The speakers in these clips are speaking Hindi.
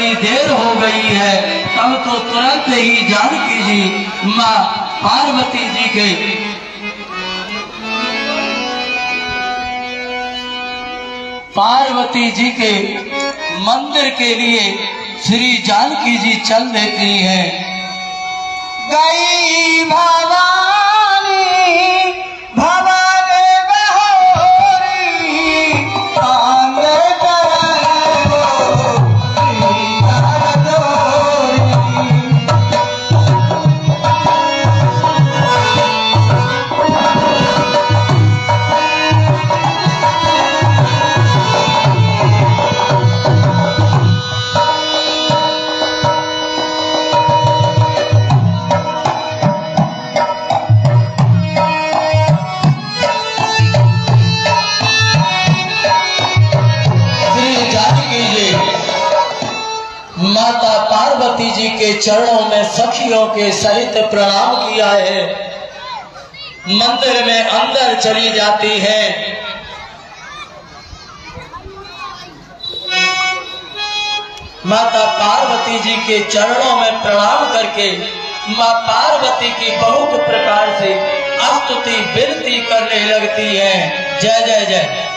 बड़ी देर हो गई है। तब तो तुरंत ही जानकी जी माँ पार्वती जी के मंदिर के लिए श्री जानकी जी चल देती हैं। गई भवानी भवानी बहोरी कांग माता पार्वती जी के चरणों में सखियों के सहित प्रणाम किया है। मंदिर में अंदर चली जाती है। माता पार्वती जी के चरणों में प्रणाम करके माँ पार्वती की बहुत प्रकार से स्तुति विनती करने लगती है। जय जय जय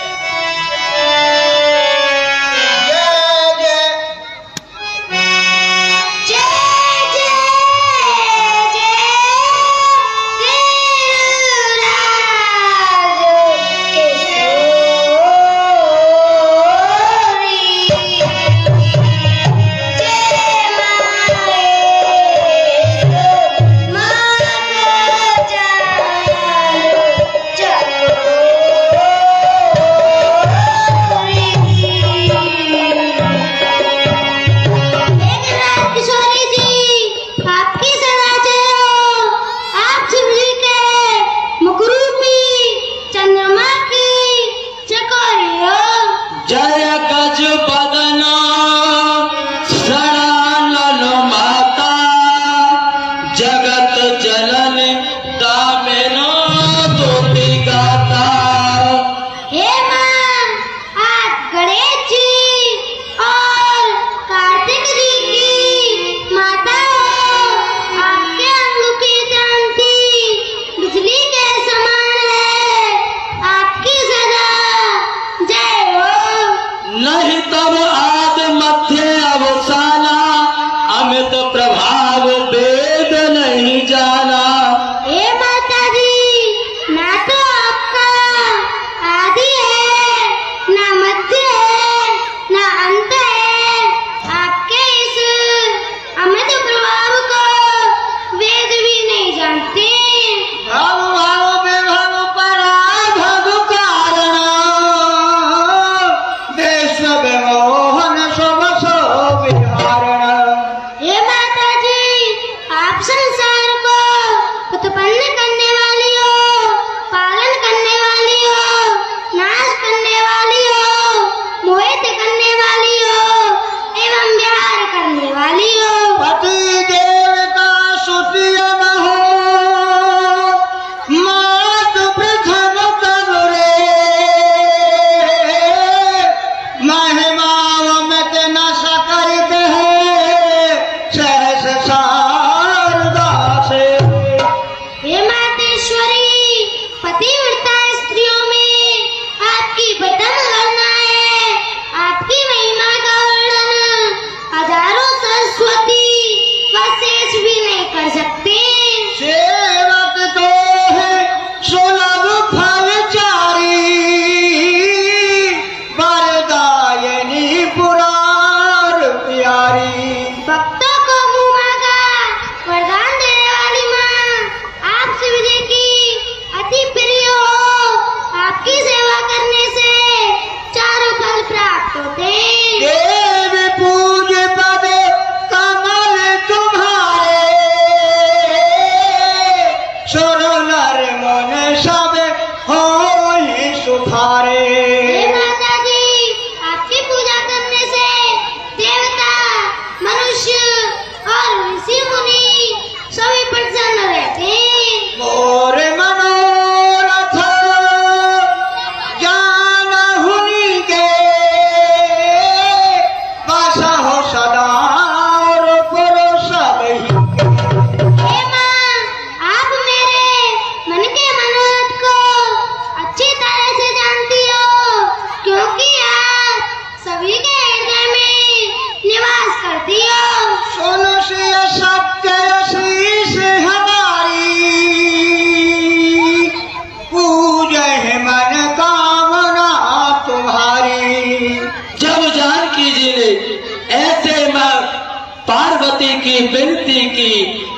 पार्वती की विनती की,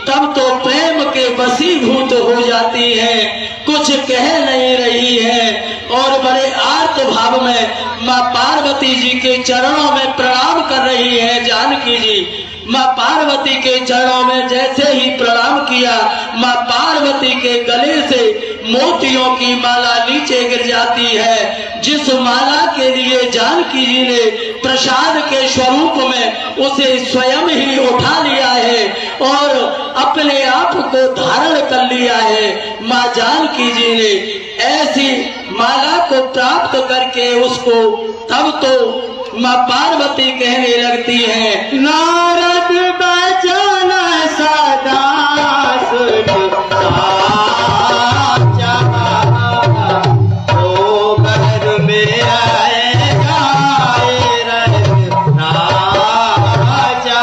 तब तो प्रेम के वशीभूत हो जाती है, कुछ कह नहीं रही है और बड़े आर्त भाव में माँ पार्वती जी के चरणों में प्रणाम कर रही है। जानकी जी माँ पार्वती के चरणों में जैसे ही प्रणाम किया, माँ पार्वती के गले से मोतियों की माला नीचे गिर जाती है, जिस माला के लिए जानकी जी ने प्रसाद के स्वरूप में उसे स्वयं ही उठा लिया है और अपने आप को धारण कर लिया है। माँ जानकी जी ने ऐसी माला को प्राप्त करके उसको, तब तो माँ पार्वती कहने लगती है, नारद बचन सदा सुख साचा, ओ घर में आए जाए रंग राजा।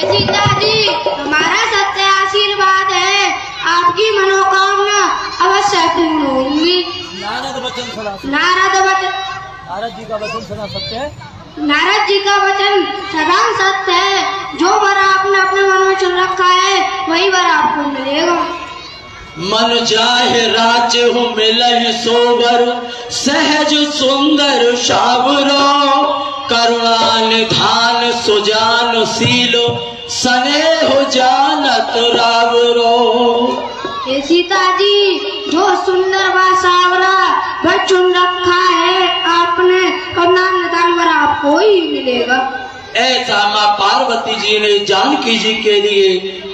सीता जी, हमारा सत्य आशीर्वाद है, आपकी मनोकामना अवश्य पूर्ण होगी। नारद जी का वचन सदा सत्य है। नारद जी का वचन सदा सत्य है। जो वर आपने अपने मन में चुन रखा है वही वर आपको मिलेगा। मन चाहे राज्य हो मिलहि सोबर, सहज सुंदर सावरो, करुणा निधान सुजान सीलो, स्नेह जानत रावरो। हे सीता जी, जो सुंदर व सावरा वह चुन रखा है आपने, करुणा निधान वर आपको ही मिलेगा। ऐसा माँ पार्वती जी ने जानकी जी के लिए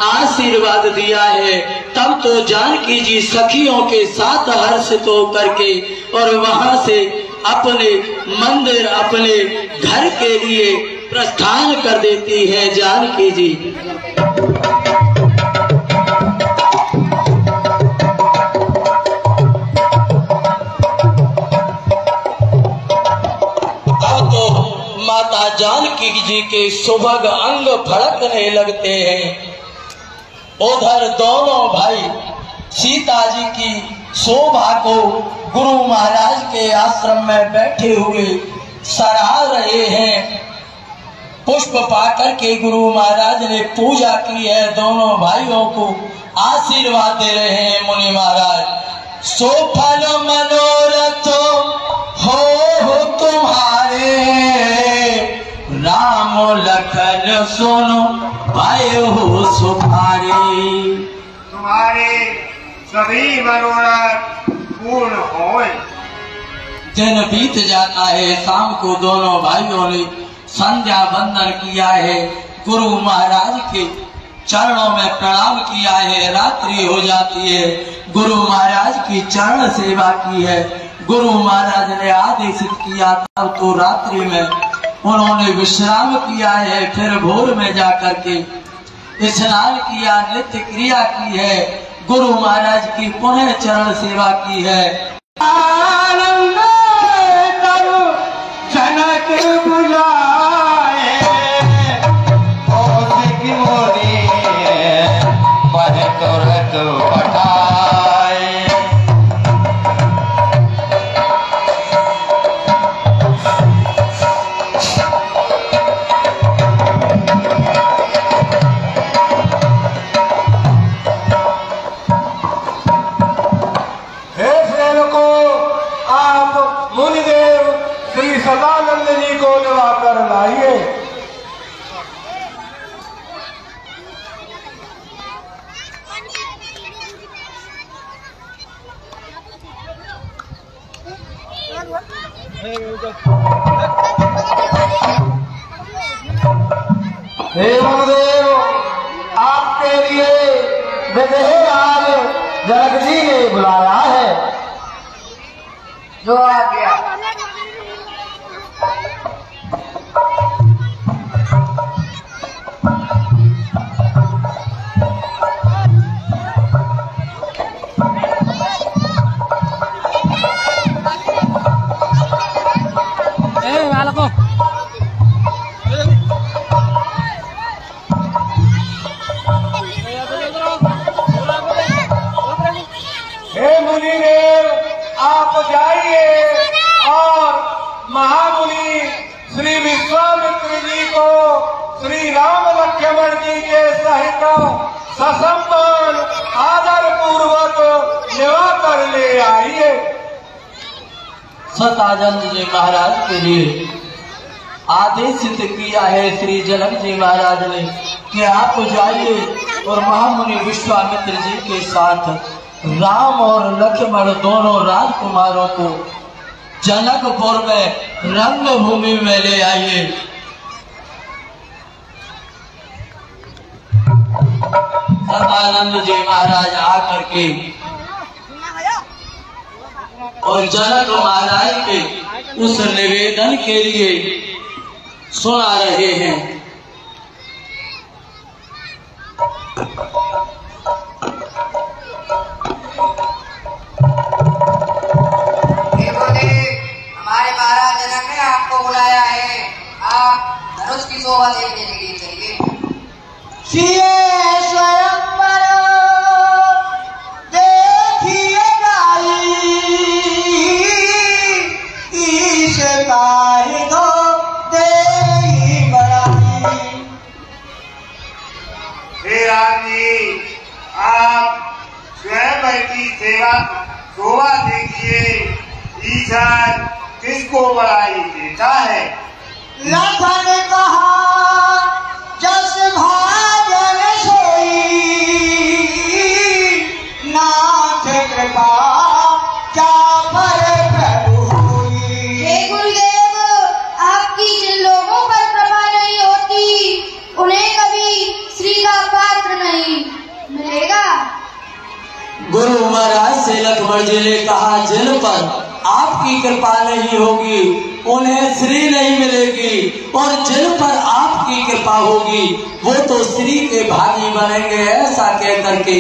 आशीर्वाद दिया है। तब तो जानकी जी सखियों के साथ हर्षित होकर के और वहां से अपने मंदिर, अपने घर के लिए प्रस्थान कर देती है जानकी जी। माता जानकी जी के सुभग अंग फड़कने लगते हैं। उधर दोनों भाई सीता जी की शोभा को गुरु महाराज के आश्रम में बैठे हुए सराह रहे हैं। पुष्प पाकर के गुरु महाराज ने पूजा की है, दोनों भाइयों को आशीर्वाद दे रहे हैं मुनि महाराज। सोफल मनोरथ हो तुम्हारे, राम लखन सुनो पाए हो सुखारी। तुम्हारे सभी मनोरथ पूर्ण होए। दिन बीत जाता है, शाम को दोनों भाइयों ने संध्या वंदन किया है, गुरु महाराज के चरणों में प्रणाम किया है। रात्रि हो जाती है, गुरु महाराज की चरण सेवा की है। गुरु महाराज ने आदेशित किया था तो रात्रि में उन्होंने विश्राम किया है। फिर भोर में जाकर के स्नान किया, नित्य क्रिया की है, गुरु महाराज की पुनः चरण सेवा की है। आनंद करो जनक बुलाए, कौशिक मुनि पढ़ तुरत पठाए। सदानंद जी को लगा कर लाइए। हे गुरुदेव, आपके लिए विदेह आज जनक जी ने बुलाया है। जो आ गया। हे मुनिदेव, आप जाइए और महामुनि श्री विश्वामित्र जी को श्री राम लक्ष्मण जी के सहित ससम्मान आदर पूर्वक सेवा कर ले आइए। सतानंद जी महाराज के लिए आदेशित किया है श्री जनक जी महाराज ने कि आप जाइए और महामुनि विश्वामित्र जी के साथ राम और लक्ष्मण दोनों राजकुमारों को जनकपुर में रंगभूमि में ले आइए। सतानंद जी महाराज आकर के और जनक महाराज के उस निवेदन के लिए सुना रहे हैं। हमारे महाराज जनक ने आपको बुलाया है, आप धनुष की शोभा देखने के लिए चलिए। आप स्वयं की सेवा शोभा देखिए, ईश्वर किसको बड़ाई देता है। लखन कहा जस भाजन सोई, नाथ कृपा क्या पर प्रभु हुई। हे गुरुदेव, आपकी जिन लोगों पर कृपा नहीं होती उन्हें कभी श्री का पात्र नहीं मिलेगा। गुरु महाराज से लक्ष्मण जी ने कहा जिन पर आपकी कृपा नहीं होगी उन्हें श्री नहीं मिलेगी, और जिन पर आपकी कृपा होगी वो तो श्री के भागी बनेंगे। ऐसा कह करके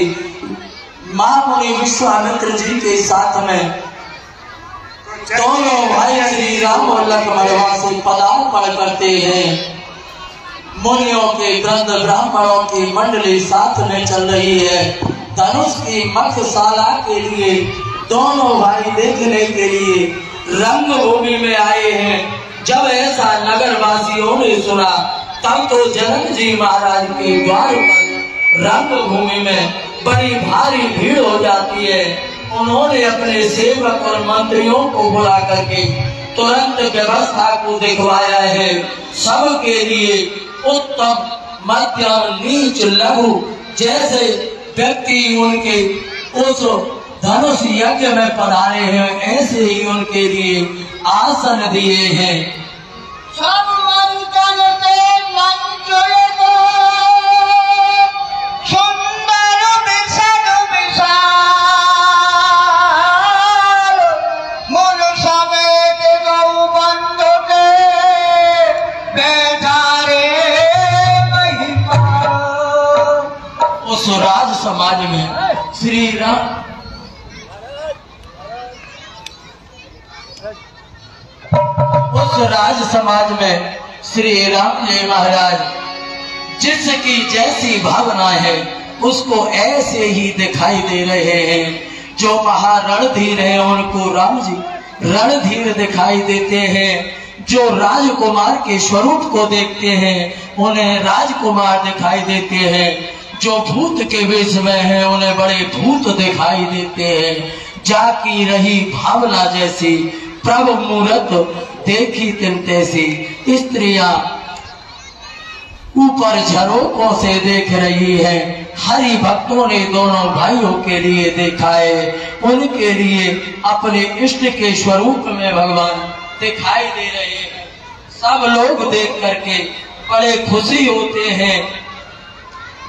महामुनि विश्वामित्र जी के साथ में दोनों भाई श्री राम और लक्ष्मण वहां से पदार्पण करते हैं। मुनियों के वृंद ब्राह्मणों की मंडली साथ में चल रही है। धनुष की मखशाला के लिए दोनों भाई देखने के लिए रंगभूमि में आए हैं। जब ऐसा नगर वासियों ने सुना तब तो जनक जी महाराज के द्वार पर रंगभूमि में बड़ी भारी भीड़ हो जाती है। उन्होंने अपने सेवक और मंत्रियों को बुला करके तुरंत व्यवस्था को दिखवाया है। सबके लिए उत्तम मध्यम नीच लघु जैसे व्यक्ति उनके उस धनुष यज्ञ में पधारे हैं ऐसे ही उनके लिए आसन दिए हैं। सब मंचन पे मंजुल को सुंदर विषद विशाल, मुन समेत गौ बंधु के बैठा रे महिपाल। उस राज समाज में श्री राम उस राज समाज में श्री राम जी महाराज जिसकी जैसी भावना है उसको ऐसे ही दिखाई दे रहे हैं। जो महारणधीर है उनको राम जी रणधीर दिखाई देते हैं। जो राजकुमार के स्वरूप को देखते हैं उन्हें राजकुमार दिखाई देते हैं। जो भूत के वेश में है उन्हें बड़े भूत दिखाई देते हैं। जाकी रही भावना जैसी प्रभु मूरत देखी तिन तैसी, स्त्रियां ऊपर झरोकों से देख रही है। हरि भक्तों ने दोनों भाइयों के लिए देखा है, उनके लिए अपने इष्ट के स्वरूप में भगवान दिखाई दे रहे हैं। सब लोग देख करके बड़े खुशी होते हैं।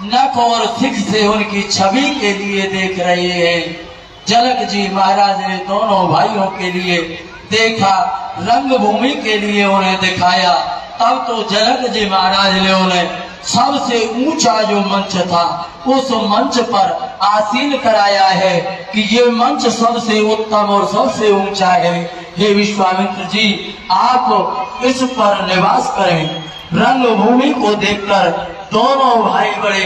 नख और सिख से उनकी छवि के लिए देख रहे हैं। जनक जी महाराज ने दोनों भाइयों के लिए देखा, रंगभूमि के लिए उन्हें दिखाया। तब तो जनक जी महाराज ने उन्हें सबसे ऊंचा जो मंच था उस मंच पर आसीन कराया है कि ये मंच सबसे उत्तम और सबसे ऊंचा है। हे विश्वामित्र जी, आप इस पर निवास करें। रंगभूमि को देखकर दोनों भाई बड़े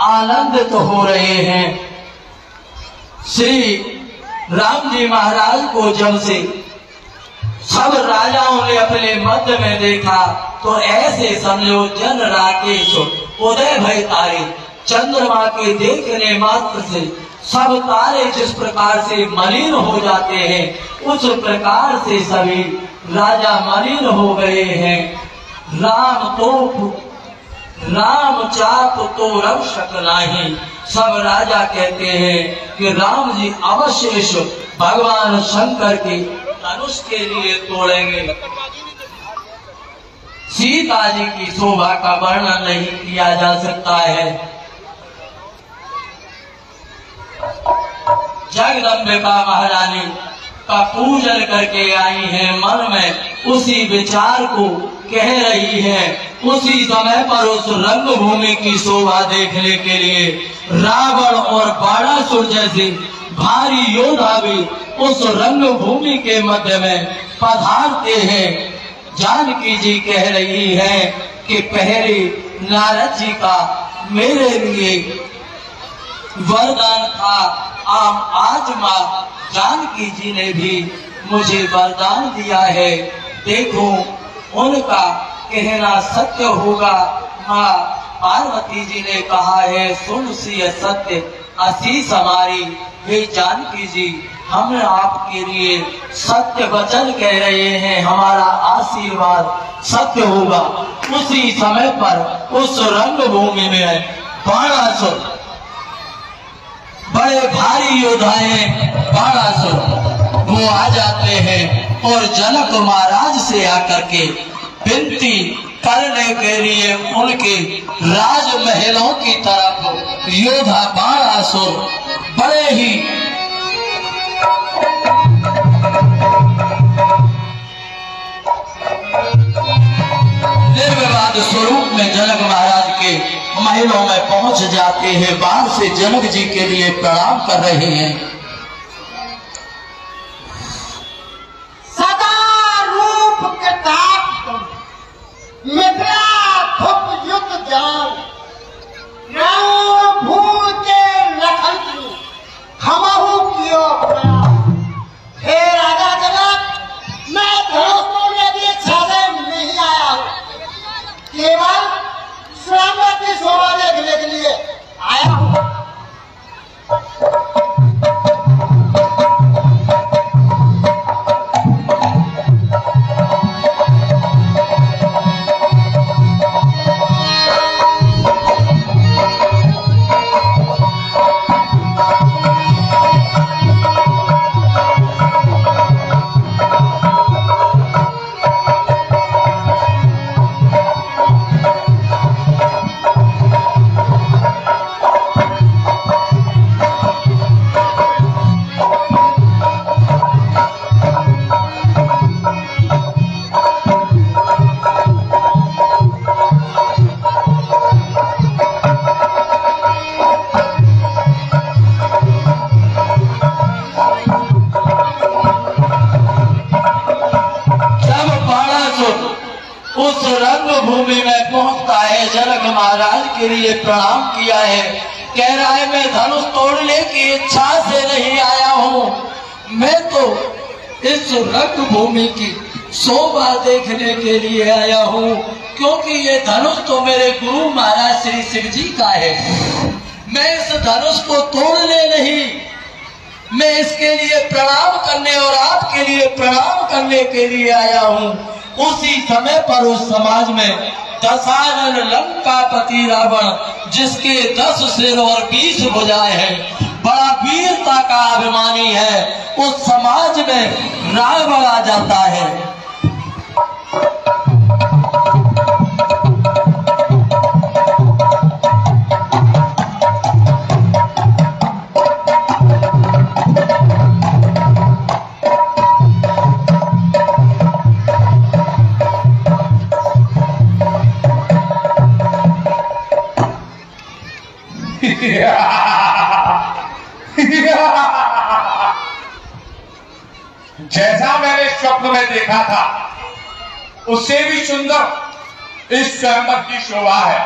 आनंदित हो रहे हैं। श्री राम जी महाराज को जब से सब राजाओं ने अपने मध्य में देखा तो ऐसे समझो जन राकेश उदय भय तारे। चंद्रमा के देखने मात्र से सब तारे जिस प्रकार से मलिन हो जाते हैं उस प्रकार से सभी राजा मलिन हो गए हैं। राम चाप तो रक्षक नहीं। सब राजा कहते हैं कि राम जी अवशेष भगवान शंकर के धनुष के लिए तोड़ेंगे। सीता जी की शोभा का वर्णन नहीं किया जा सकता है। जगदम्बिका महारानी का पूजन करके आई है, मन में उसी विचार को कह रही है। उसी समय पर उस रंगभूमि की शोभा देखने के लिए रावण और बाणासुर जैसे भारी योद्धा भी उस रंगभूमि के मध्य में पधारते हैं। जानकी जी कह रही है कि पहले नारद जी का मेरे लिए वरदान था, आज माँ जानकी जी ने भी मुझे वरदान दिया है। देखो उनका कहना सत्य होगा। माँ पार्वती जी ने कहा है सुन सी सत्य आशीष हमारी। हे जानकी जी, हम आपके लिए सत्य वचन कह रहे हैं, हमारा आशीर्वाद सत्य होगा। उसी समय पर उस रंगभूमि में बाणासुर बड़े भारी योद्धाएं बाणासुर वो आ जाते हैं और जनक महाराज से आकर के विनती करने के लिए उनके राजमहलों की तरफ योद्धा बाणासुर बड़े ही निर्विवाद स्वरूप में जनक महाराज के महलों में पहुंच जाते हैं। बाहर से जनक जी के लिए प्रणाम कर रहे हैं। सदा रूप के ताप मिथ्या धुप युक्त जान रंग भूल के लखन की हमहु कियो प्रयास। हे राजा जनक, मैं धनुष तोड़ने की इच्छा से नहीं आया हूँ, केवल स्वयं की शोभा देखने के लिए आया हूँ। उस रंगभूमि में पहुंचता है, जनक महाराज के लिए प्रणाम किया है। कह रहा है मैं धनुष तोड़ने की इच्छा से नहीं आया हूँ, मैं तो इस रंगभूमि की शोभा देखने के लिए आया हूँ, क्योंकि ये धनुष तो मेरे गुरु महाराज श्री शिव जी का है। मैं इस धनुष को तोड़ने नहीं, मैं इसके लिए प्रणाम करने और आपके लिए प्रणाम करने के लिए आया हूँ। उसी समय पर उस समाज में दशानन लंकापति रावण, जिसके 10 सिर और 20 भुजाएं हैं, बड़ा वीरता का अभिमानी है, उस समाज में रावण आ जाता है। जैसा मैंने स्वप्न में देखा था उससे भी सुंदर इस स्वयंवर की शोभा है।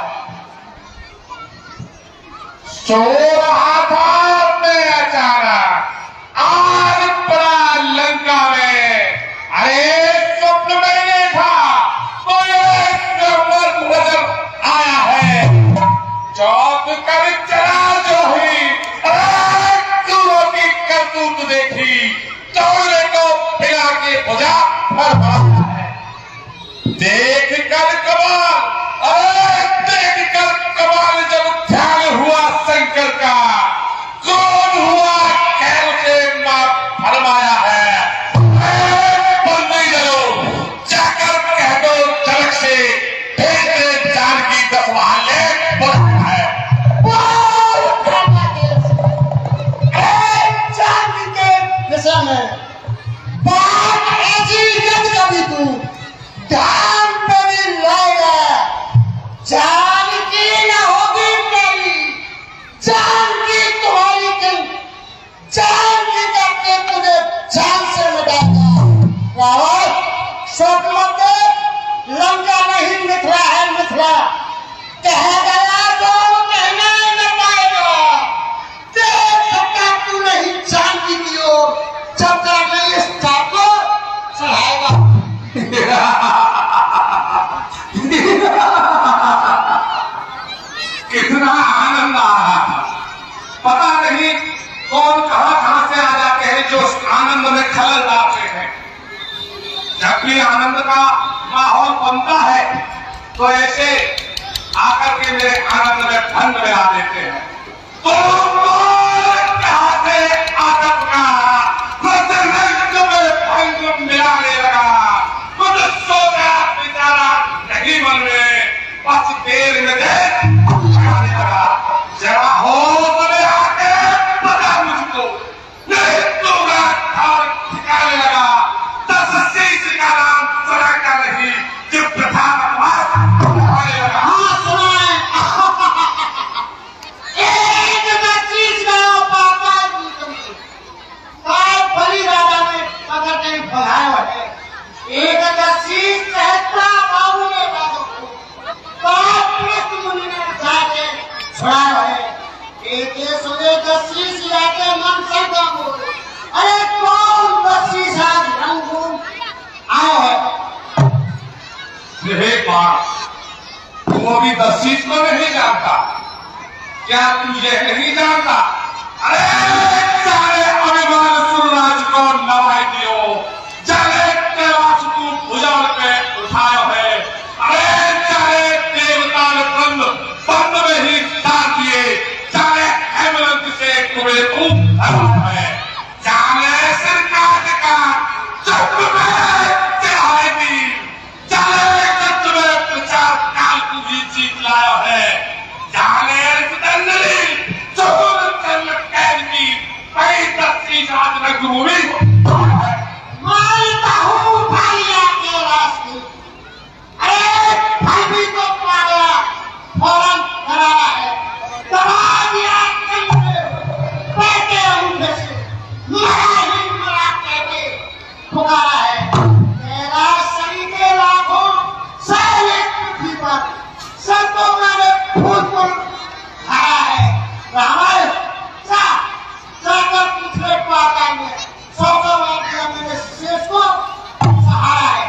सो रहा था मैं अचानक आज पड़ा लंका में। अरे स्वप्न में ही देखा तो एक नजर आया है, चौथ कर चला जो ही दूरों की करतूत देखी, चौरे को फिरा के भुजा भर भरा है। देख कर कमाल, अरे देख कर कमाल जब ध्यान हुआ शंकर का, कौन हुआ कैल से मां फरमाया है, बल नहीं जलो, जाकर कह दो जनक से भेज दे जानकी 10 वाले बोला है। जानकी के विषय में बात ऐसी जब कभी तू ध्यान पे भी लाएगा, जानकी न होगी तेरी, जानकी तुम्हारी क्यों, जानकी करके तुझे जान से मिटाएगा। रावण शोक मत दे, लंका नहीं मिथिला है मिथिला, कह गया तो कहना न पाएगा। देख सकता तू नहीं जानकी की ओर, जब तक नहीं इस चाक को चढ़ाएगा। कितना आनंद आ रहा था, पता नहीं कौन कहां से आ जाते हैं जो उस आनंद में खलल डालते हैं। जब भी आनंद का माहौल बनता है तो ऐसे आकर के मेरे आनंद में भंग में आ देते हैं। तो कहां से आदत का भंग मिलाने लगा, मुझे सो गया बेचारा नहीं मन में, बस देर में देर लगा, जरा हो तो आके बता मुझको, नहीं दूंगा और ठिकाने लगा। 10-80 का नाम सुना का नहीं, जो प्रथा लगा। हाँ सुना है। एक चीज का पाता बड़ी राजा में अगर कहीं भगाया है, एक चीज कहता बाबू ने बाबू मुनि ने जाके छुड़ाया है। एक सुने दसीस जाके मन से बोल, अरे कौन दसीस आज रंगून आया है। यही बात वो भी 10 चीज को नहीं जानता, क्या तू ये नहीं जानता? अरे सारे अभिमान सूरराज को नवाई दियो, जाने कैलाश को भुजाओं पे उठाया है। अरे जाने देवता ने बंद में ही डाल दिए, जाने हेमंत से कुबेर को हरा है, जाने सरकार का चक्र में चढ़ाएगी, जाने चक्र में प्रचार काल को भी जीत लाया है, जाने मानता हूँ भाई आपके रास्ते, अरे भाई भी तो पागला फौरन कराया है, दबा दिया बैठे उनके से मरा ही मरा कहते पुकारा है। तेरा शरीर के लाखों सारे पृथ्वी पर संतों ने फूल खड़ा है। रावण जाकर पिछले पाता में 100 वाक्य मैंने शेष को सहारा है।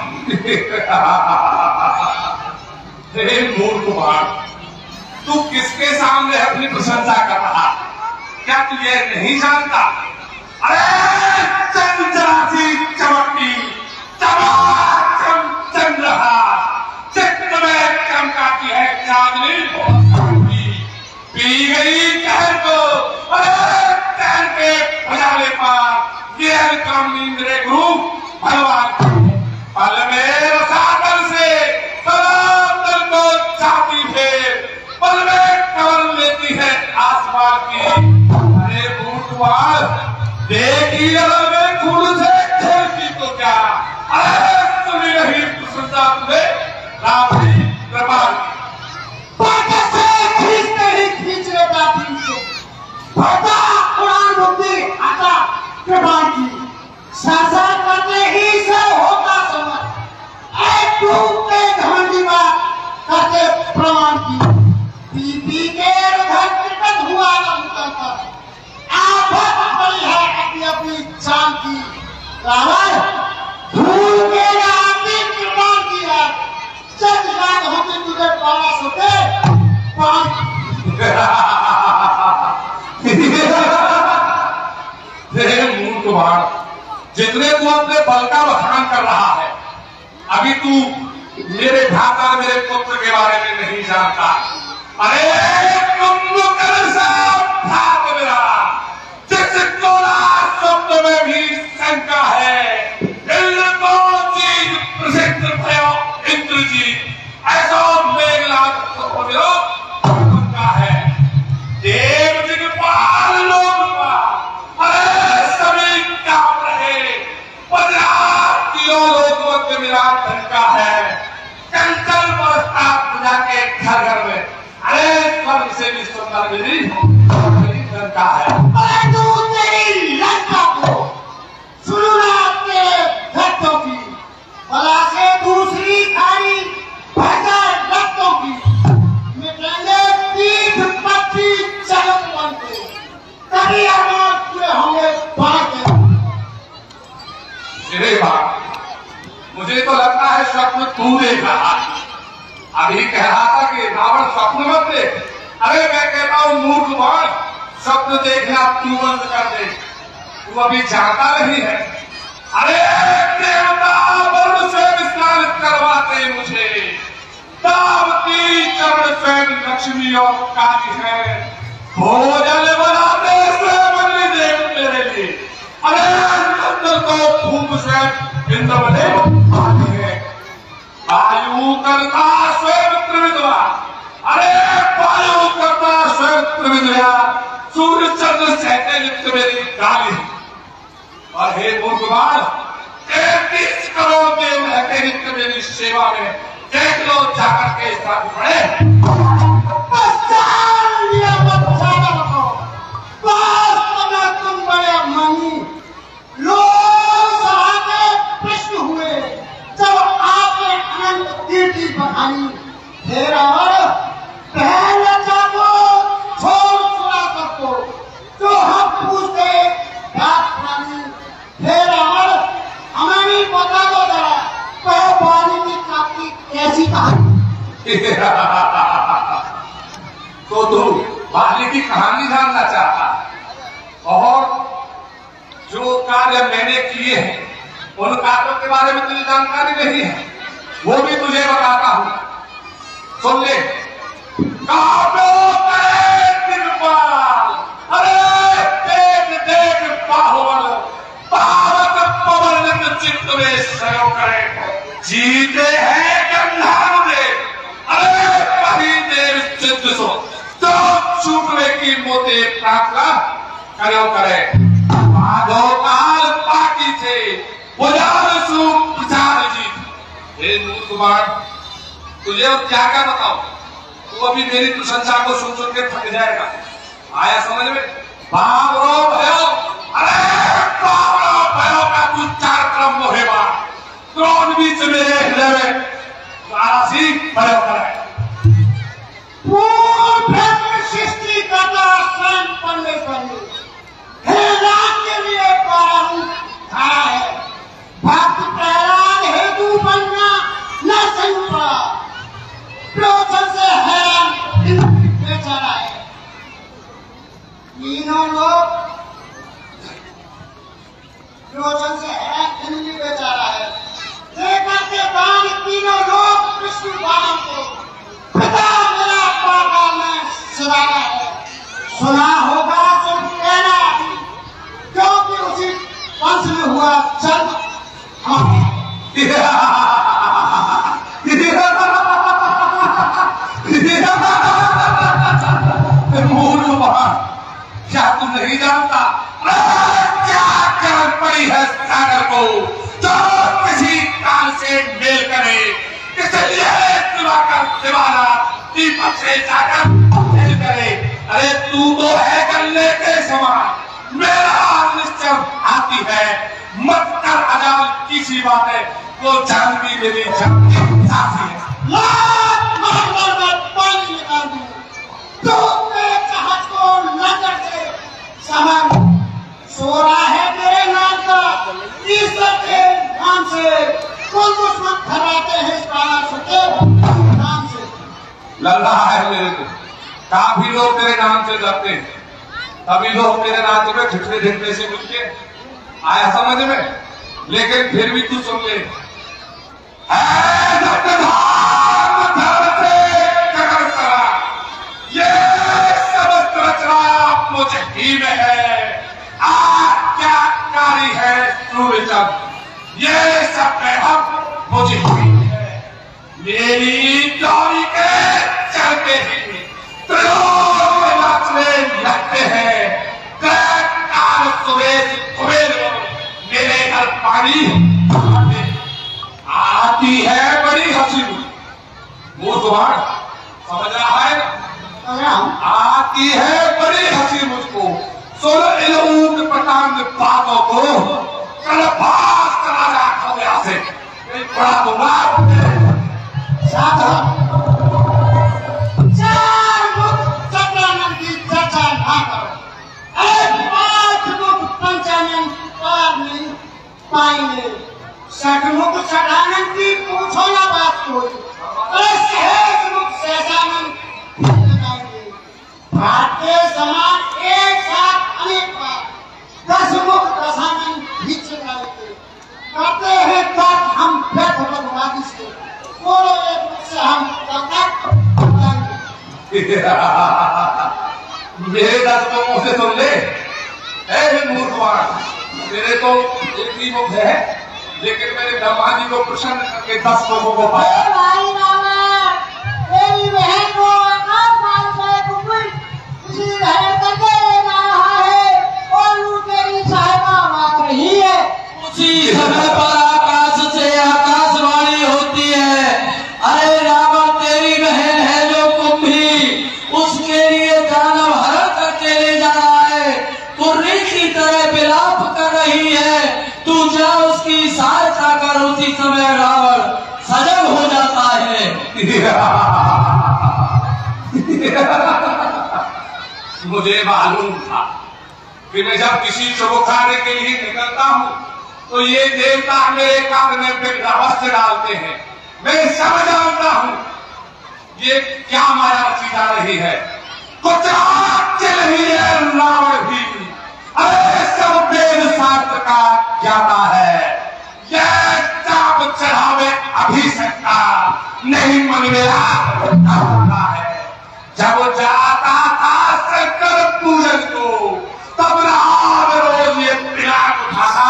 हे मूर्ख कुमार, तू किसके सामने अपनी प्रशंसा कर रहा? क्या तू ये नहीं जानता? अरे चंद्रासी चमकती चम रहा, चित्र में चमकाती है चांदनी, पी गई कहर को, अरे कहर के भजाने पर ये काम इंद्र गुरु भगवान पल में रसातल से तलातल को चाहती है, पल में कमल लेती है आसमान की। अरे बूटवाल देखी में खून से खेलती तो क्या, अरे सुनी रही प्रसन्नता तुम्हें राम की कृपा से खींचते ही खींच लेता फिर से भरता कुरान बुद्धि आता कृपा की, सासा करते ही से होता समझ, एक डूबते घमंडी बात करते प्रमाण की, पी के हृदय हुआ न उतर कर आफत पड़ी है अपनी अपनी शांति रावण भूल के आपने कृपाण किया सच बात होते तुझे 1200 पे 5 मूर्ख बाण, जितने तू अपने बल का बखान कर रहा है, अभी तू मेरे भ्राता मेरे पुत्र के बारे में नहीं जानता। अरे कुंभकर्ण साहब भ्रात मेरा, जिसको स्वप्न में भी शंका है, इंद्र को चीज प्रसिद्ध भयो इंद्रजीत, ऐसा मेघनाथ को शंका है। देव दिग्पाल लोग का, अरे सभी कांप रहे, 50 किलो लोगों के मेरा शंका है। चल चल बरसता पूजा के घर घर में, अरे स्वर्ग से भी सुंदर मेरी लंका है। अरे तू तेरी लंका को सुनो ना तेरे भक्तों की, भला से दूसरी खाई भजन भक्तों की मिटेंगे पीठ पट्टी चलत बनते, तभी अनाथ पूरे होंगे बांटे। मेरे बाप, मुझे तो लगता है स्वप्न तू देख रहा है। अभी कह रहा था कि रावण स्वप्न मत देख, अरे मैं कहता हूँ मूर्ख बाण, स्वप्न देखना तू बंद कर दे, तू अभी जानता नहीं है। अरे देवता वरुण से स्नान करवाते मुझे, दावती चरण स्वयं लक्ष्मी और काली है, भोजन बनाते स्वयं देव मेरे लिए, अरे अंदर को भूप स्वयं इंद्रदेव आदि है, वायु करता स्वयं त्रिविद्या, अरे वायु करता स्वयं त्रिविद्या, सूर्य चंद्र सहते लिप्त मेरी गाली, और हे मूर्खवान 33 करोड़ देव रहते नित्य मेरी सेवा में, देख लो जाकर के साथ पड़े। तुम बड़े मनी लोग सभा के प्रश्न हुए जब आपने अनंत कीर्ति बढ़ाई। हे रावण, पहले जाको छोड़ सुना सबको, जो हम पूछते बात पुरानी। हे रावण, हमें भी बता दो जरा, कहो वाल्मीकि की कैसी कहानी? तो तू वाल्मीकि कहानी जानना चाहता है, और जो कार्य मैंने किए हैं उन कार्यों के बारे में तुझे जानकारी नहीं है, वो भी तुझे बताता हूं। सुन ले। अरे देख देख बाहुबल, पावक पवन चित्त में सहयोग करे, जीते हैं गंधार दे, अरे पही देव चित्त सो, तो छूटने की मोते प्रार्थना करो करे, माधो काल पाकी थे बुझार सुख प्रचार जी। हे मूर्खवान, तुझे अब क्या क्या बताओ, तू अभी मेरी प्रशंसा को सुन सुन के थक जाएगा। आया समझ में? बाप रो भयो, अरे बाप रो भयो का तू 4 क्रम मोहेबा, क्रोध बीच मेरे हृदय में आरासी भयो करे। सृष्टि करता स्वयं परमेश्वर हे रात के लिए पाहु खड़ा है, भक्त प्रहलाद हेतु बनना न संपा, क्रोध से हैरान बेचारा है। तीनों लोग क्रोध से हैरान बेचारा है, देखा के बाद तीनों लोग विष्णु बाण को पिता मेरा पाताल में सिधारा है। सुना होगा तुम कहना, क्योंकि उसी वंश में हुआ जन्म। मूर्खवान, क्या तू नहीं जानता क्या करन पड़ी है सागर को, जो किसी काल से मेल करे, इसलिए दीवाना दीपक से जाकर मेल करे। अरे तू तो है गन्ने के समान, मेरा निश्चय आती है, मत कर अजाल किसी बातें, वो जानवी मेरी जानती साथी है। लाख मार में पानी निकाल दूं, तो जहाज को नजर से सामान सो रहा है मेरे नाम ईश्वर के नाम से कौन दुश्मन खराते हैं इस पराशर के नाम से। लल्ला है मेरे को, काफी लोग तेरे नाम से डरते हैं, तभी लोग तेरे नाते में ठिठरे ठिठरे से मिलके आया समझ में। लेकिन फिर भी तू सुन ले, ये समस्त रचना मुझे ही में है, आज्ञाकारी है सूर्यचंद, ये सब हम मुझे ही में है। मेरी डोरी के चलते ही नाचने लगते हैं, सुरेश कुबेर मेरे घर पानी आती है बड़ी हंसी मुझको, समझ रहा है? आती है बड़ी हंसी मुझको, सुन इन ऊट पटांग बातों को, कल भाग चला जा खबरा से बड़ा दूंगा। चार मुख सत्यानंद की चर्चा ना करो, पांच मुख पंचानंद पार नहीं पाएंगे। सठमुख सठानंद की पूछो ना बात कोई, सहज मुख सहजानंद बताएंगे। भाट के समान एक साथ अनेक बार 10 मुख दशानंद भी चलाएंगे। करते हैं तर्क हम व्यर्थ बदमाशी से, बोलो एक मुख से हम तर्क बताएंगे। मेरे 10 मुखों से सुन ले, मूर्खवान, मेरे तो एक ही मुख है, लेकिन मैंने ब्रह्मा जी को प्रसन्न करके 10 मुखों को पाया। भाई रावण, तेरी बहन को आकाश मार्ग से कुकुर किसी रहने करके ले जा रहा है और वो तेरी सहायता मांग रही है। उसी समय पर आकाश से आकाशवाणी होती है, अरे रावण तेरी बहन है जो कुंभी, उसके लिए दानव हरण करके ले जा रहा है, कुर्री की तरह विलाप कर रही है, तू जा उसकी सहायता कर। उसी समय रावण सजग हो जाता है। मुझे मालूम था कि मैं जब किसी शुभ कार्य के लिए निकलता हूँ तो ये देवता मेरे कार्य में फिर अवश्य डालते हैं। मैं सब जानता हूँ ये क्या माया रची जा रही है, कुछ चल रही है रावण भी, अरे सब वेद शास्त्र का ज्ञाता है, यह चाप चढ़ावे अभिषेकता नहीं मन मेरा होता है। जब जाता था शंकर पूजन को तब राम रोज ये पिलाक उठाता,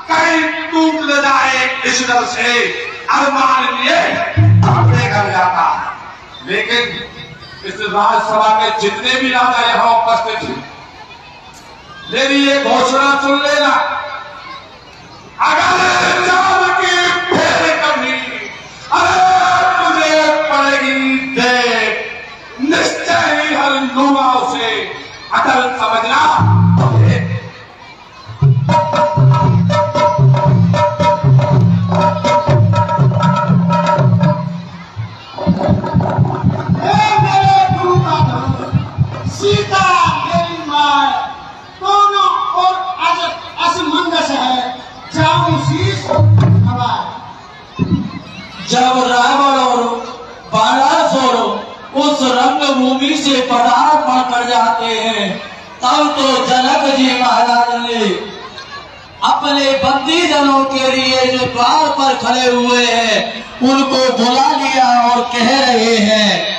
कहीं टूट न जाए इस डर से अरमान लिए अपने घर जाता। लेकिन इस राजसभा के जितने भी राजा यहाँ उपस्थित हैं, मेरी ये घोषणा सुन लेना, अगर जान की फेर कभी अरे मुझे पड़ेगी देख, निश्चय ही हर लूंगा उसे, अटल समझना। सीता मेरी माँ दोनों और असमंजस है, जाऊं शीश हवा। जब रावण और बाणासुर उस रंगभूमि से पदार्पण कर जाते हैं, तब तो जनक जी महाराज ने अपने बंदी जनों के लिए जो द्वार पर खड़े हुए हैं उनको बुला लिया और कह रहे हैं,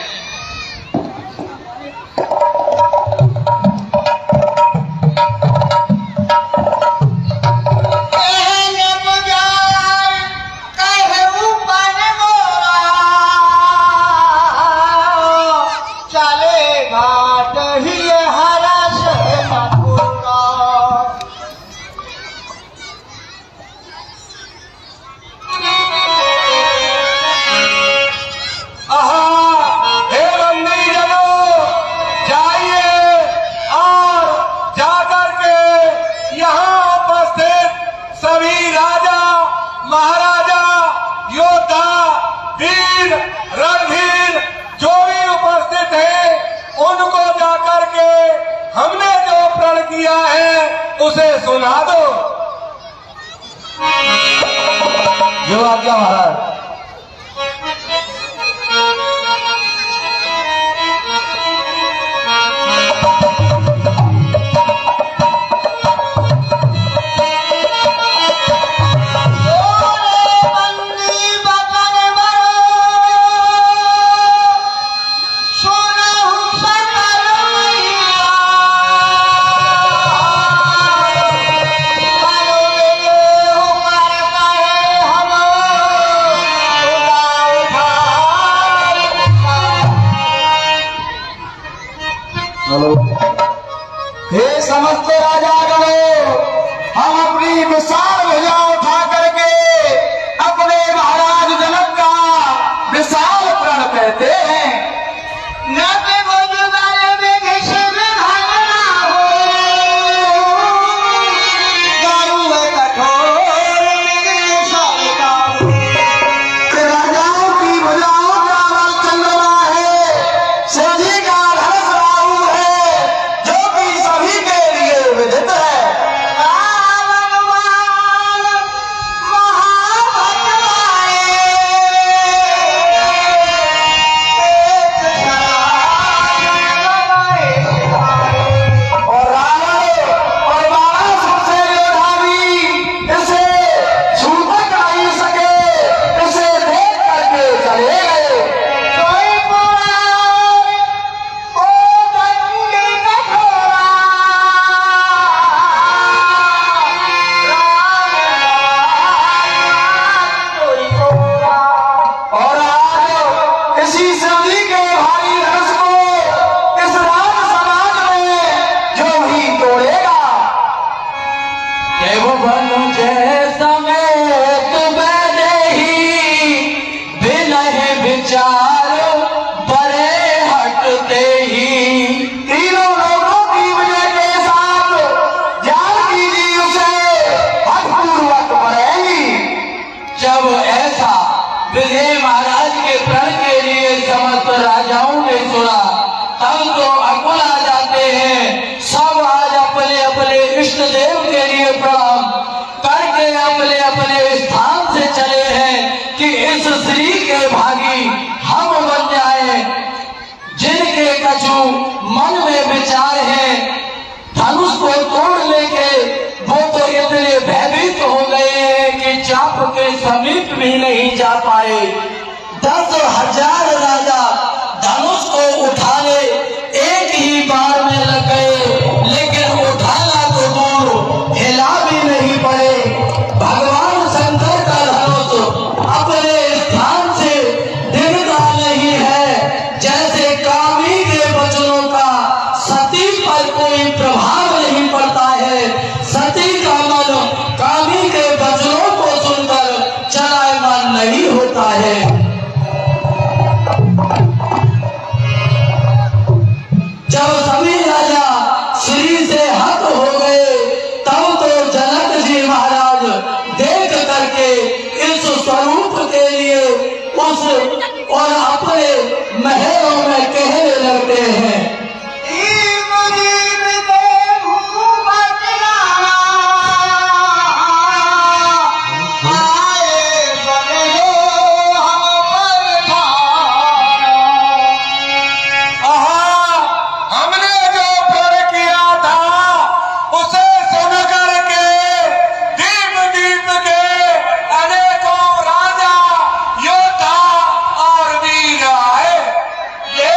उसे सुना दो। जो आज्ञा महाराज। हे समस्त राजागणों, हम अपनी विशाल भुजा उठा करके अपने महाराज जनक का विशाल प्रण कहते हैं। राजाओं की भुजाओं का बल चल रहा है, सभी का धनुष राहु है, जो कि सभी के लिए विदित है। और रावण और बाणासुर से योद्धा भी इसे छू तक नहीं सके, इसे देख करके चले गए। और आज इसी सदी के भारी धनुष को इस राज समाज में जो भी तोड़ेगा, देवबन जैसा में तुम्हें ही विनय विचार बड़े हटते ही। तीनों लोगों की विजय के साथ जानकी जी उसे हठपूर्वक मरेंगी। जब ऐसा विजय महाराज के प्रण के लिए समस्त राजाओं ने सुना, तब तो अकुल आ जाते हैं। सब आज अपने अपने इष्ट देव के लिए प्रणाम करके अपने अपने स्थान से चले हैं कि इस श्री के भागी हम बन जाए। जिनके कछु मन में विचार है धनुष को तोड़ने के, वो तो इतने भयभीत हो गए हैं कि चाप के समीप भी नहीं जा पाए। 10,000 राजा धनुष को उठाने एक ही बार में लग गए, लेकिन उठाना तो दूर हिला भी नहीं पड़े। भगवान शंकर का धनुष अपने स्थान से दिखता नहीं है। जैसे कामी के वचनों का सती पर कोई प्रभाव नहीं पड़ता है, सती का मन कामी के वचनों को सुनकर चलायमान नहीं होता है। जब सभी राजा श्री से हत हो गए, तब तो जनक जी महाराज देख करके इस स्वरूप के लिए उस और अपने महलों में कहने लगते हैं। हमने जो प्रण किया था उसे सुन करके दीप दीप के अनेकों राजा योद्धा और वीर आए। ये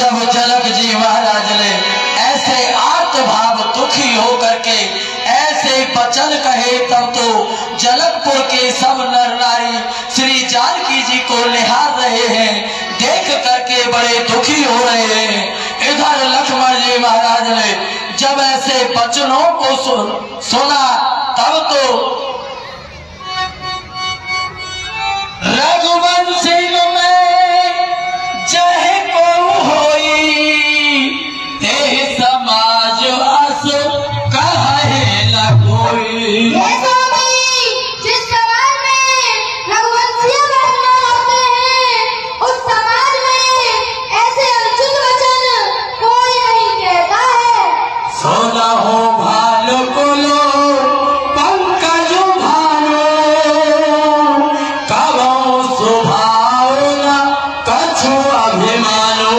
जब जनक जी महाराज ने ऐसे आत्मभाव दुखी होकर के ऐसे वचन कहे, तब तो जनकपुर के सब नर नारी श्री जानकी जी को निहार रहे हैं, देख करके बड़े दुखी हो रहे हैं। इधर लक्ष्मण जी महाराज ने जब ऐसे वचनों को सुना, तब तो रघुवंशी में जय को होई ते समाज अस कहे न कोई। जिस समाज में रघुवंशीय घटना होते हैं, उस समाज में ऐसे अनुचित वचन कोई नहीं कहता है। सोना हो भालो कोलो पंकज भालो, कबो स्वभाव न कछु अभिमानो।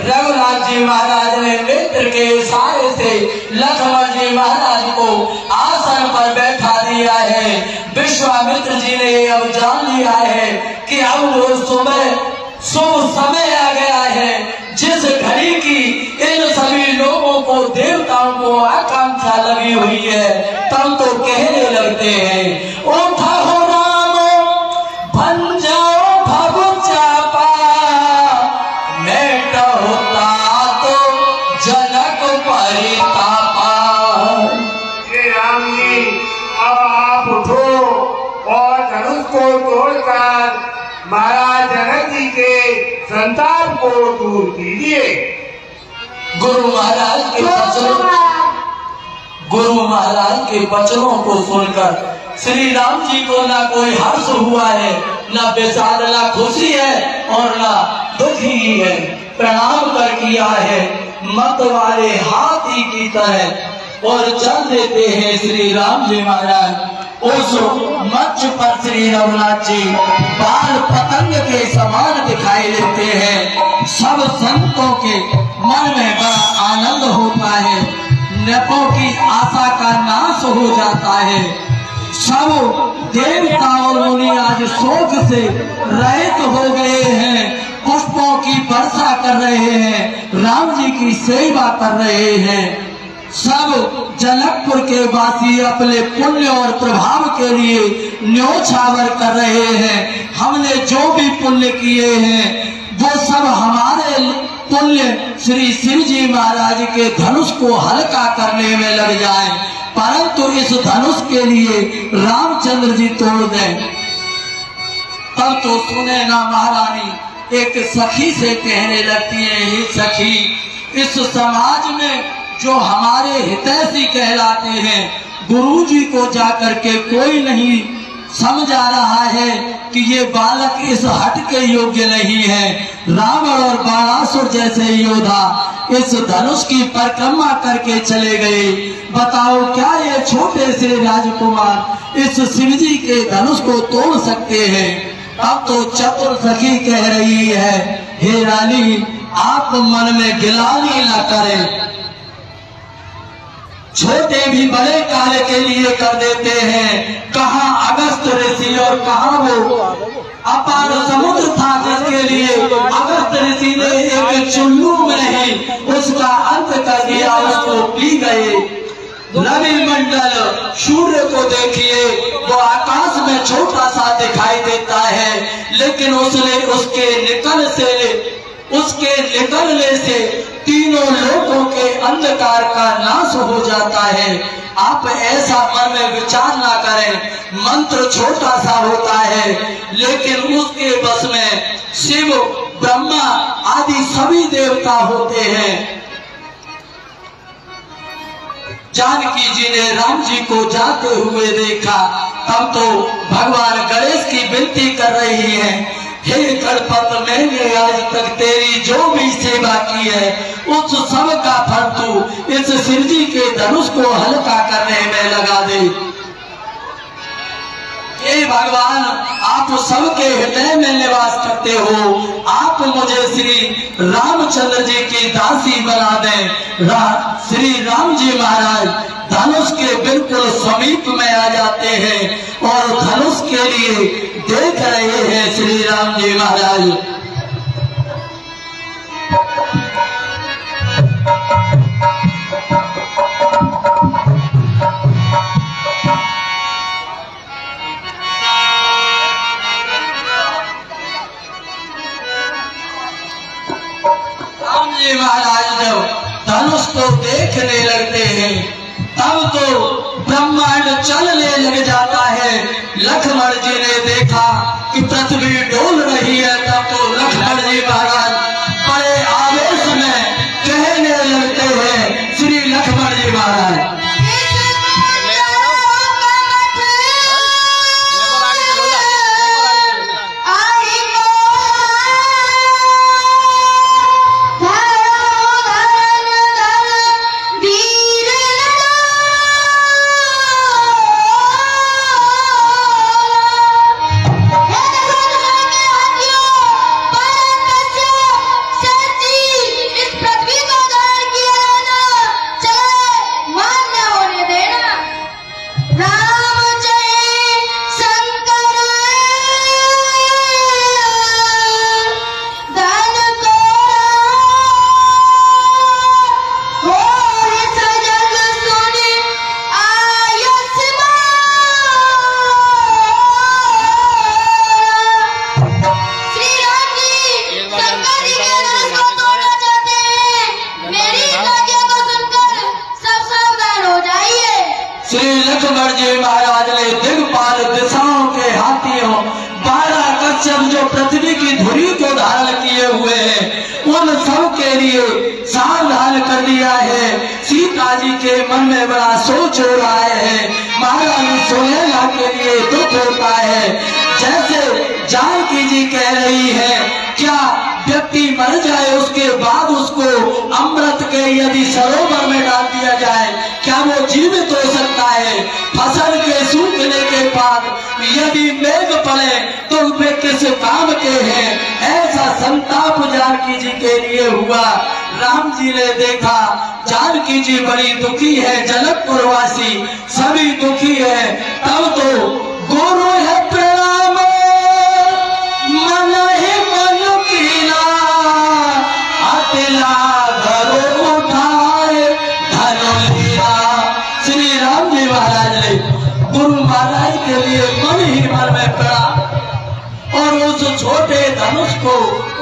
रघुनाथ जी महाराज ने मित्र के इशारे से लक्ष्मण जी महाराज को आसन पर बैठा दिया है। विश्वामित्र जी ने अब जान लिया है कि अब वो शुभ समय आ गया है, जिस घड़ी की इन सभी लोगों को देवताओं को आकांक्षा लगी हुई है। तब तो कहने लगते हैं, उठा हो राम बन जाओ भव चापा, मेट होता तो जनक परितापा। राम जी अब आप उठो और धनुष को तोड़कर महाराज जनक जी के संताप को दूर कीजिए। गुरु महाराज के वचनों को सुनकर श्री राम जी को ना कोई हर्ष हुआ है, ना बेसार, ना खुशी है और ना दुखी है। प्रणाम कर किया है मत वाले हाथी की तरह और चल देते हैं श्री राम जी महाराज। उस मंच पर श्री रघुनाथ जी बाल पतंग के समान दिखाई देते हैं। सब संतों के मन में बड़ा आनंद होता है, नेपों की आशा का नाश हो जाता है। सब देवता और मुनि आज शोक से रहित हो गए हैं, पुष्पों की वर्षा कर रहे हैं, राम जी की सेवा कर रहे हैं। सब जनकपुर के वासी अपने पुण्य और प्रभाव के लिए न्योछावर कर रहे हैं। हमने जो भी पुण्य किए हैं वो सब हमारे पुण्य श्री शिव जी महाराज के धनुष को हल्का करने में लग जाए, परंतु इस धनुष के लिए रामचंद्र जी तोड़ दें। तब तो सुने ना महारानी एक सखी से कहने लगती है, हे सखी, इस समाज में जो हमारे हितैषी कहलाते हैं, गुरुजी को जाकर के कोई नहीं समझा रहा है कि ये बालक इस हट के योग्य नहीं है। रावण और बाणासुर जैसे योद्धा इस धनुष की परिक्रमा करके चले गए। बताओ क्या ये छोटे से राजकुमार इस शिवजी के धनुष को तोड़ सकते हैं? अब तो चतुर सखी कह रही है, हे रानी, आप मन में गिलानी न करें, छोटे भी बड़े कार्य के लिए कर देते हैं। कहाँ अगस्त ऋषि और कहाँ वो अपार समुद्र था जिसके लिए अगस्त ऋषि ने एक चुल्लू में ही उसका अंत कर दिया, उसको पी गए। रवि मंडल सूर्य को देखिए, वो आकाश में छोटा सा दिखाई देता है, लेकिन उसके निकलने से तीनों लोगों के अंधकार का नाश हो जाता है। आप ऐसा मन में विचार ना करें, मंत्र छोटा सा होता है, लेकिन उसके बस में शिव, ब्रह्मा आदि सभी देवता होते हैं। जानकी जी ने राम जी को जाते हुए देखा, तब तो भगवान गणेश की विनती कर रही है, हे गणपत, मैंने आज तक तेरी जो भी सेवा की है उस सब का फल तू इस शिवजी के धनुष को हल्का करने में लगा दे। हे भगवान, आप सबके हृदय में निवास करते हो, आप मुझे श्री रामचंद्र जी की दासी बना दें। श्री राम जी महाराज धनुष के बिल्कुल समीप में आ जाते हैं और धनुष के लिए देख रहे हैं श्री राम जी महाराज। राम जी महाराज जब धनुष को देखने लगते हैं, तब तो ब्रह्मांड चलने लग जाता है। लक्ष्मण जी ने देखा कि पृथ्वी डोल रही है, तब तो लक्ष्मण जी महाराज बड़े आवेश में कहने लगते हैं, श्री लक्ष्मण जी महाराज, जो पृथ्वी की धुरी को धारण किए हुए हैं उन सब के लिए सावधान कर दिया है। सीता जी के मन में बड़ा सोच हो रहा है, महारानी सोहेला के लिए दुख होता है। जैसे जानकी जी कह रही है, क्या व्यक्ति मर जाए उसके बाद उसको अमृत के यदि सरोवर में डाल दिया जाए, क्या वो जीवित हो सकता है? फसल के सूखने के बाद यदि मेघ पड़े तो वे किस काम के हैं, ऐसा संताप जानकी जी के लिए हुआ। राम जी ने देखा जानकी जी बड़ी दुखी है, जनकपुर वासी सभी दुखी है। तब तो गुरु है प्रणाम मन ही मन कीला, अतिला घरो उठाए धनुलिया। श्री राम जी महाराज ने गुरु महाराज के लिए मन ही मन में प्रणाम और उस छोटे धनुष को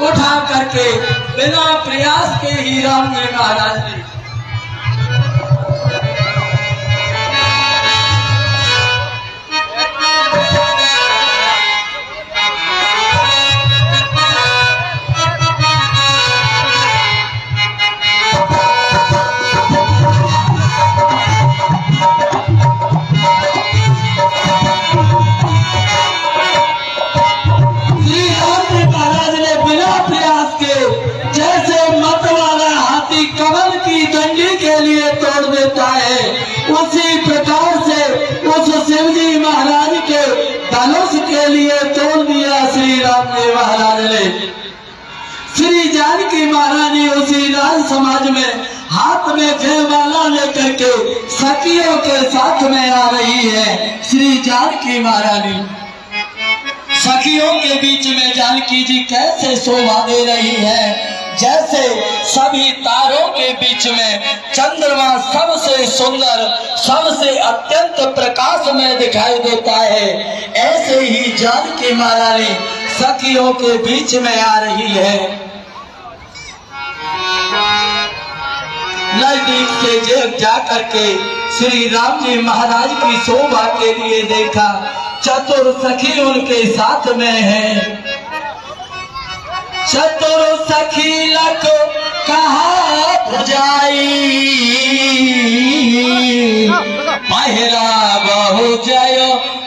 उठा करके बिना प्रयास के ही राम जी महाराज ने तोड़ देता है, उसी प्रकार से उस शिवजी महाराज के धनुष के लिए तोड़ दिया श्री राम जी महाराज ने। श्री जानकी महारानी उसी राज समाज में हाथ में जयमाला लेकर के सखियों के साथ में आ रही है। श्री जानकी महारानी सखियों के बीच में जानकी जी कैसे शोभा दे रही है, जैसे सभी तारों के बीच में चंद्रमा सबसे सुंदर सबसे अत्यंत प्रकाश में दिखाई देता है, ऐसे ही जानकी महारानी सखियों के बीच में आ रही है। नजदीक से जा करके श्री राम जी महाराज की शोभा के लिए देखा, चतुर सखी उनके साथ में है। चतुर सखी लख कहा भुजाई, पहरा बहु जय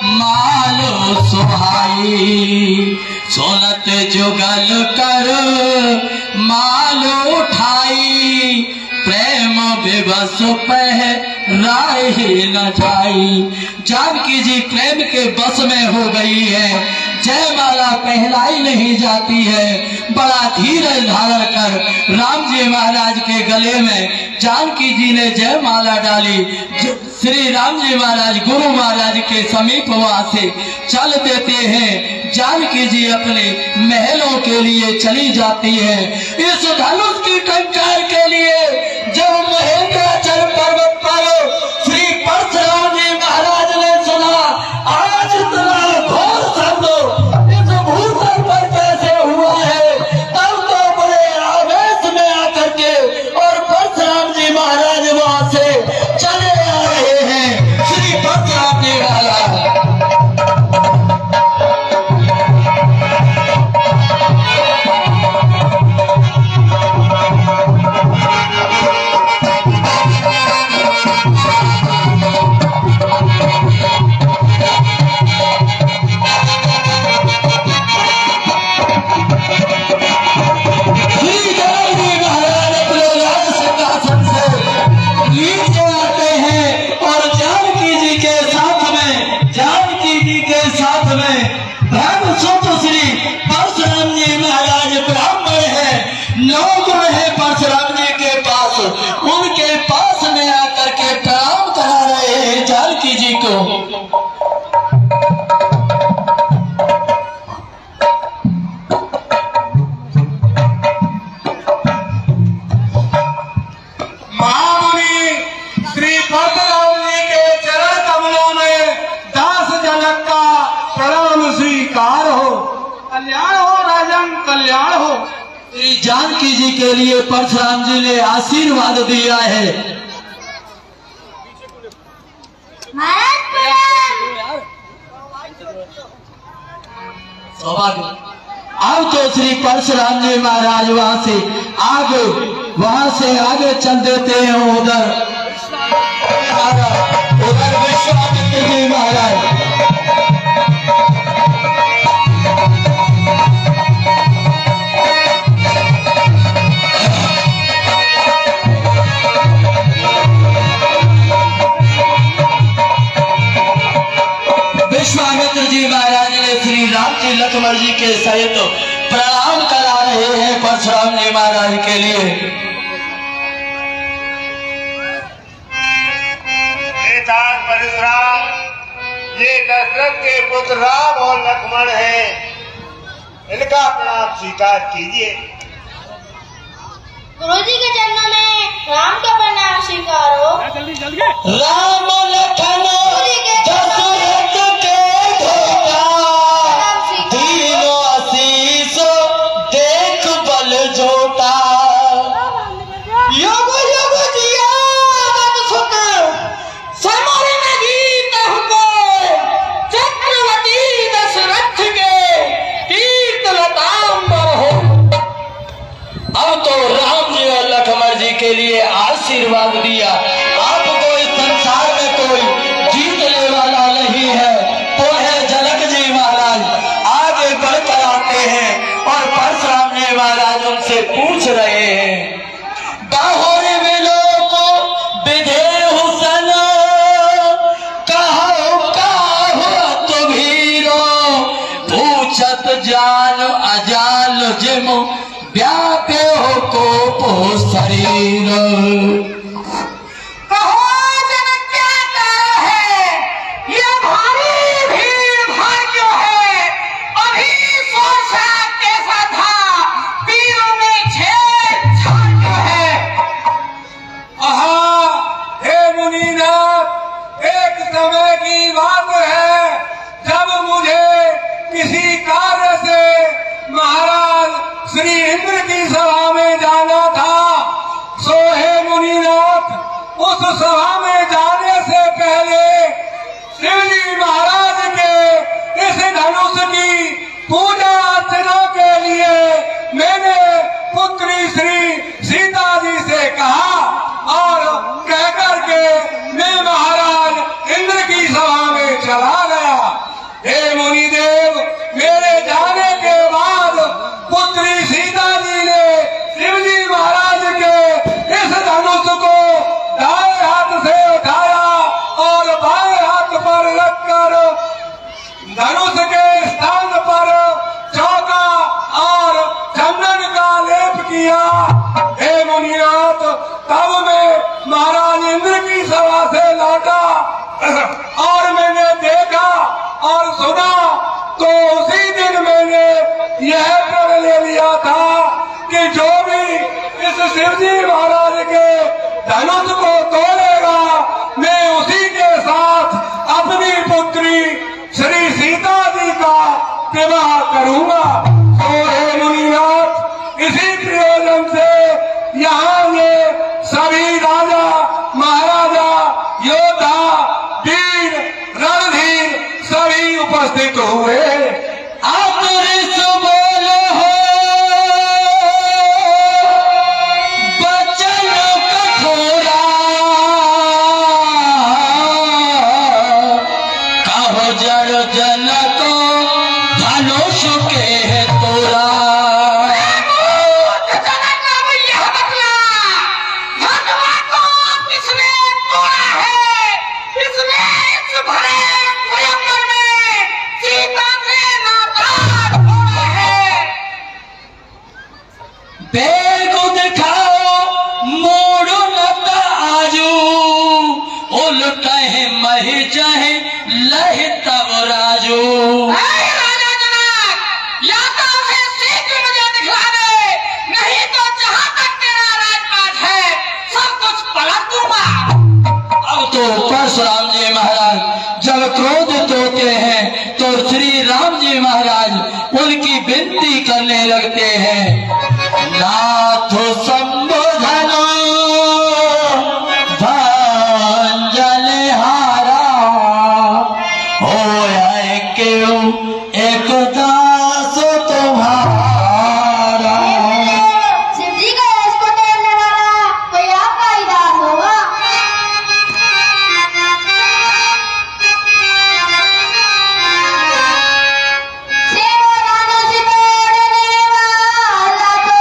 मालो सुहाई, सोनत जुगल कर मालो उठाई, प्रेम विवश पहराई न जाई। जानकी जी प्रेम के बस में हो गई है, जयमाला पहनाई नहीं जाती है। बड़ा धीरज धारण कर राम जी महाराज के गले में जानकी जी ने जयमाला डाली। श्री राम जी महाराज गुरु महाराज के समीप वहां से चल देते हैं। जानकी जी अपने महलों के लिए चली जाती है। इस धनुष की टंकार के लिए जब महेंद्राचल पर्वत पर श्री परशुराम जी महाराज ने सुना, आज इतना घोर शब्द इस भूतल पर कैसे हुआ है, तब तो बड़े आवेश में आकर के और परशुराम जी महाराज वहां से चले आ रहे हैं। श्री परशुराम जी महाराज उनके पास में आकर के प्रणाम करा रहे हैं जानकी जी को। महामुनि श्री परशुराम जी के चरण कमलों में दास जनक का प्रणाम स्वीकार हो। कल्याण हो राजन, कल्याण हो। श्री जानकी जी के लिए परशुराम जी ने आशीर्वाद दिया है। अब तो श्री परशुराम जी महाराज वहां से आगे चल देते हैं। उधर विश्वामित्र जी महाराज विश्वामित्र लक्ष्मण जी के सहित प्रणाम करा रहे हैं परशुराम जी महाराज के लिए। परशुराम, ये दशरथ के पुत्र राम और लक्ष्मण हैं, इनका प्रणाम स्वीकार कीजिए। गुरुजी के चरणों में राम का प्रणाम स्वीकारो। राम लखन दशरथ के धोखा, तीनों आशीष देख बल जोता। युग युग जिया सुत समर में गीत हमको, चक्रवर्ती दशरथ के कीर्त लतांबर हो। अब तो राम जी और लक्ष्मण जी के लिए आशीर्वाद दिया। आपको इस संसार में कोई जीतने वाला नहीं है, तो है जनक जी महाराज। आगे बढ़कर आते हैं और परशुराम जी महाराज उनसे पूछ रहे हैं, बाहोरे मिलो को विधे हुसन, कहो काहु तुम्हीरो, पूछत जान अजान जिमो, व्यापे हो को शरीर। कहो जनक क्या कहा है, ये भारी भीड़ भाग्य है। अभी सोचा कैसा था, पीरों में छेड़छाड़ क्यों है। आहा, हे मुनीनाथ, एक समय की बात है जब मुझे किसी कार्य से महाराज श्री इंद्र की सभा में जाना था। सो हे मुनीनाथ, उस सभा में जाने से पहले शिवजी महाराज के इस धनुष की पूजा अर्चना के लिए मैंने पुत्री श्री सीता जी से कहा, और कहकर के मैं महाराज इंद्र की सभा में चला गया। हे मुनिदेव, मेरे जाने के बाद पुत्री सीता जी ने शिवजी महाराज के इस धनुष को दाएं हाथ से उठाया और बाएं हाथ पर रखकर धनुष के स्थान पर चौका और चंदन का लेप किया। हे मुनिनाथ, तब मैं महाराज इंद्र की सभा से लौटा और मैंने देखा और सुना, तो उसी दिन मैंने यह प्रण ले लिया था कि जो भी इस शिवजी महाराज के धनुष को तोड़ेगा, मैं उसी के साथ अपनी पुत्री श्री सीता जी का विवाह करूंगा। तो हे मुनिनाथ, इसी प्रयोजन से यहाँ ये सभी राजा महाराजा योद्धा वीर रणधीर सभी उपस्थित हुए। आप बोले हो बचन कठोरा, कहो जड़ जन को धनुष के है तोरा। बेगु दिखाओ मोड़ो नत आजू, उल्टा है मही चाहे लह तब राजू। राजा जनक, या तो उसे शीघ्र मुझे दिखला दे, नहीं तो जहाँ तक तेरा राजपाट है सब कुछ पलट दूंगा। अब तो परशुराम जी महाराज जब क्रोधित होते हैं तो श्री राम जी महाराज उनकी विनती करने लगते हैं, नाथ संबोधनो भांजल हारा, होया क्यों एक दास तुम्हारा। शिवजी का यश को तोड़ने वाला कोई आपका ही दास होगा। शिव धनुष तोड़ने वाला तो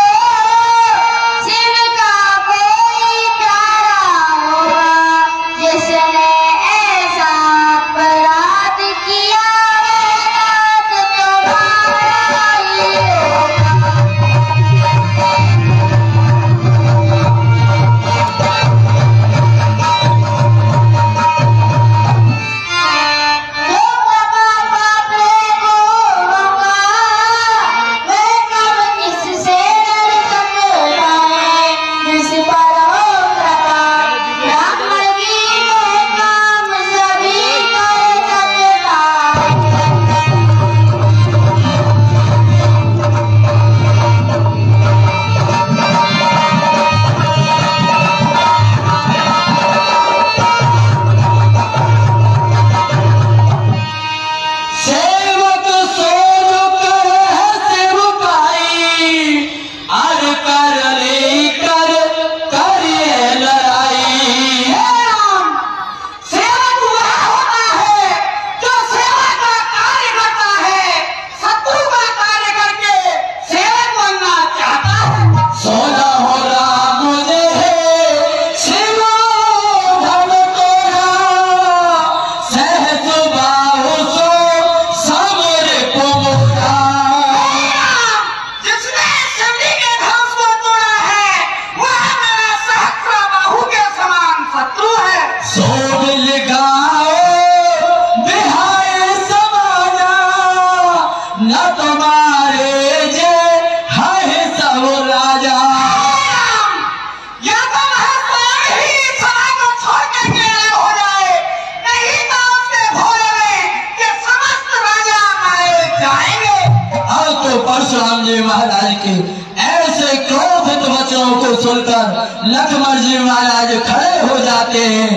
सुनकर लक्ष्मण जी महाराज खड़े हो जाते हैं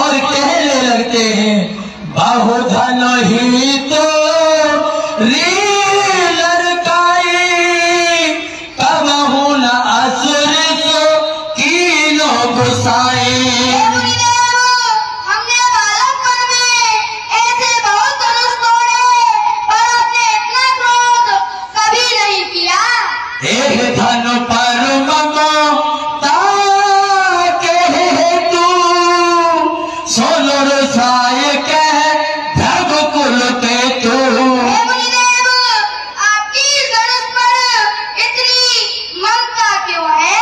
और कहने लगते हैं, बहुधन ही तो लड़काई कबहू न असुर सो कीनो गुसाई। हमने बालकपन में ऐसे बहुत धनुष तोड़े, पर आपने इतना क्रोध कभी नहीं किया। एक धन पर ममता के हेतु सोनो रसाय कह रघुकुल के तू। हे मुनिदेव, आपकी इस धनुष पर इतनी ममता क्यों है?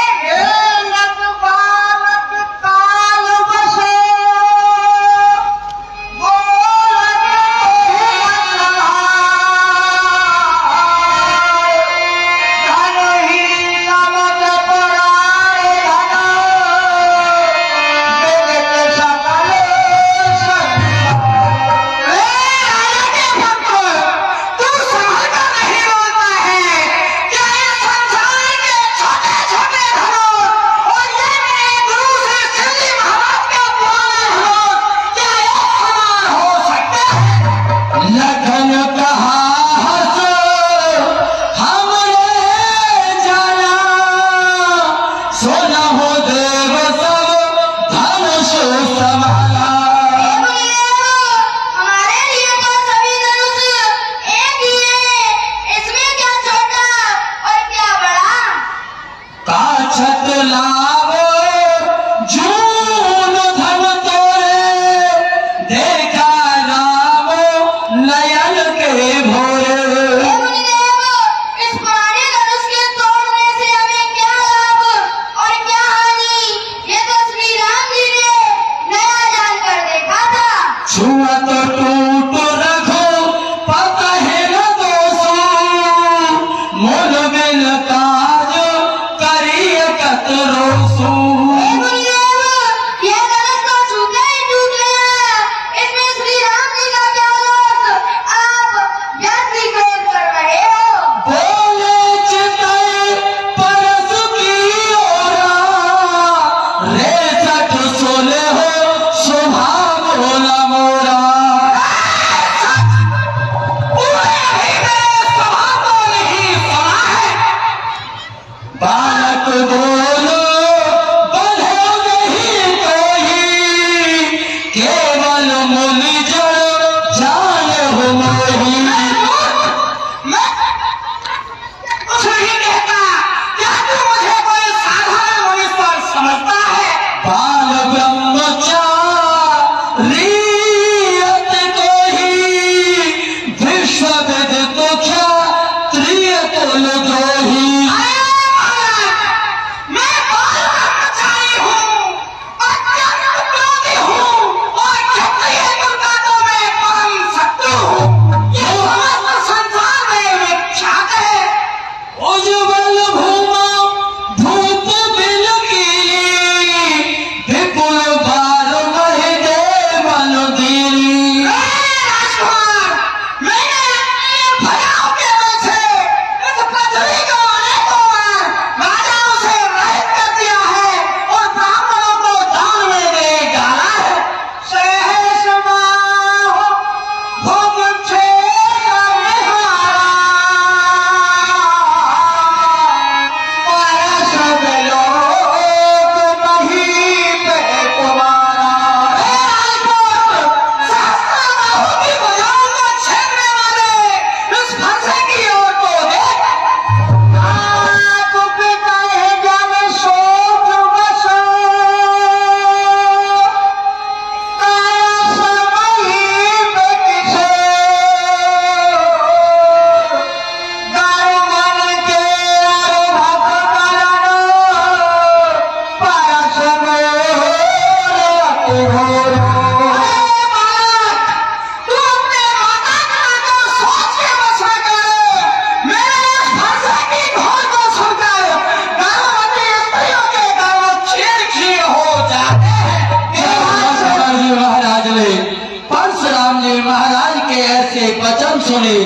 सुने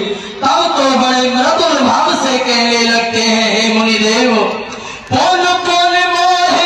तब तो बड़े मृदुल भाव से कहने लगते हैं, हे मुनिदेव, कौन कौन मोहे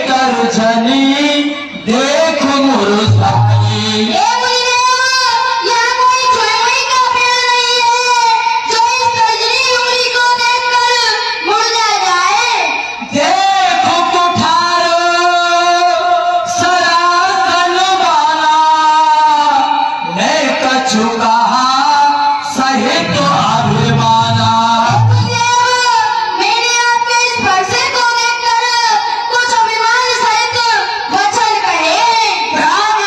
कर जनी देख मुरझाई। राम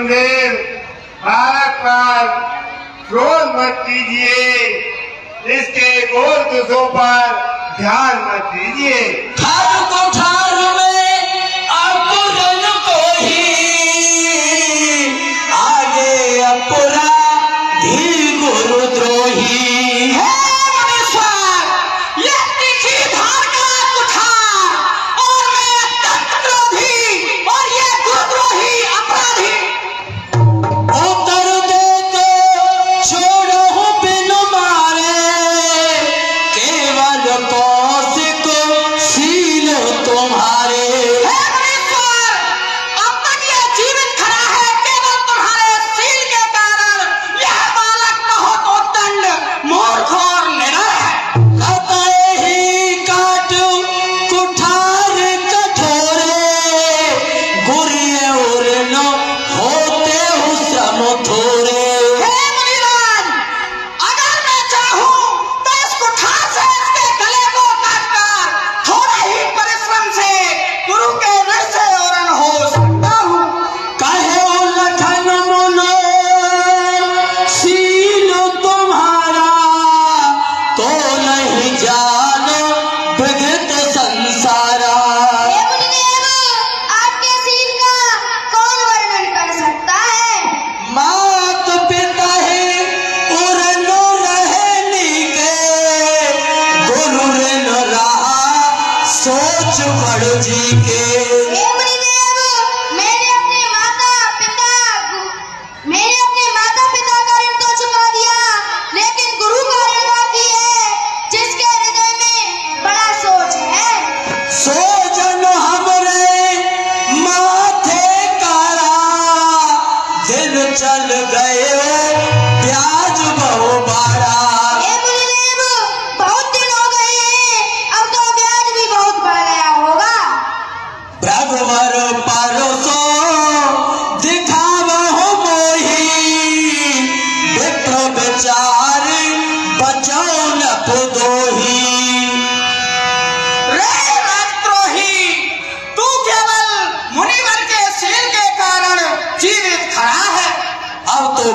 मंदिर बालक पर क्रोध मत कीजिए, इसके गोर दुखों पर ध्यान मत दीजिए। ठार को ठार में आपको रन को ही आगे अपुरा धी गुरुद्रोही है।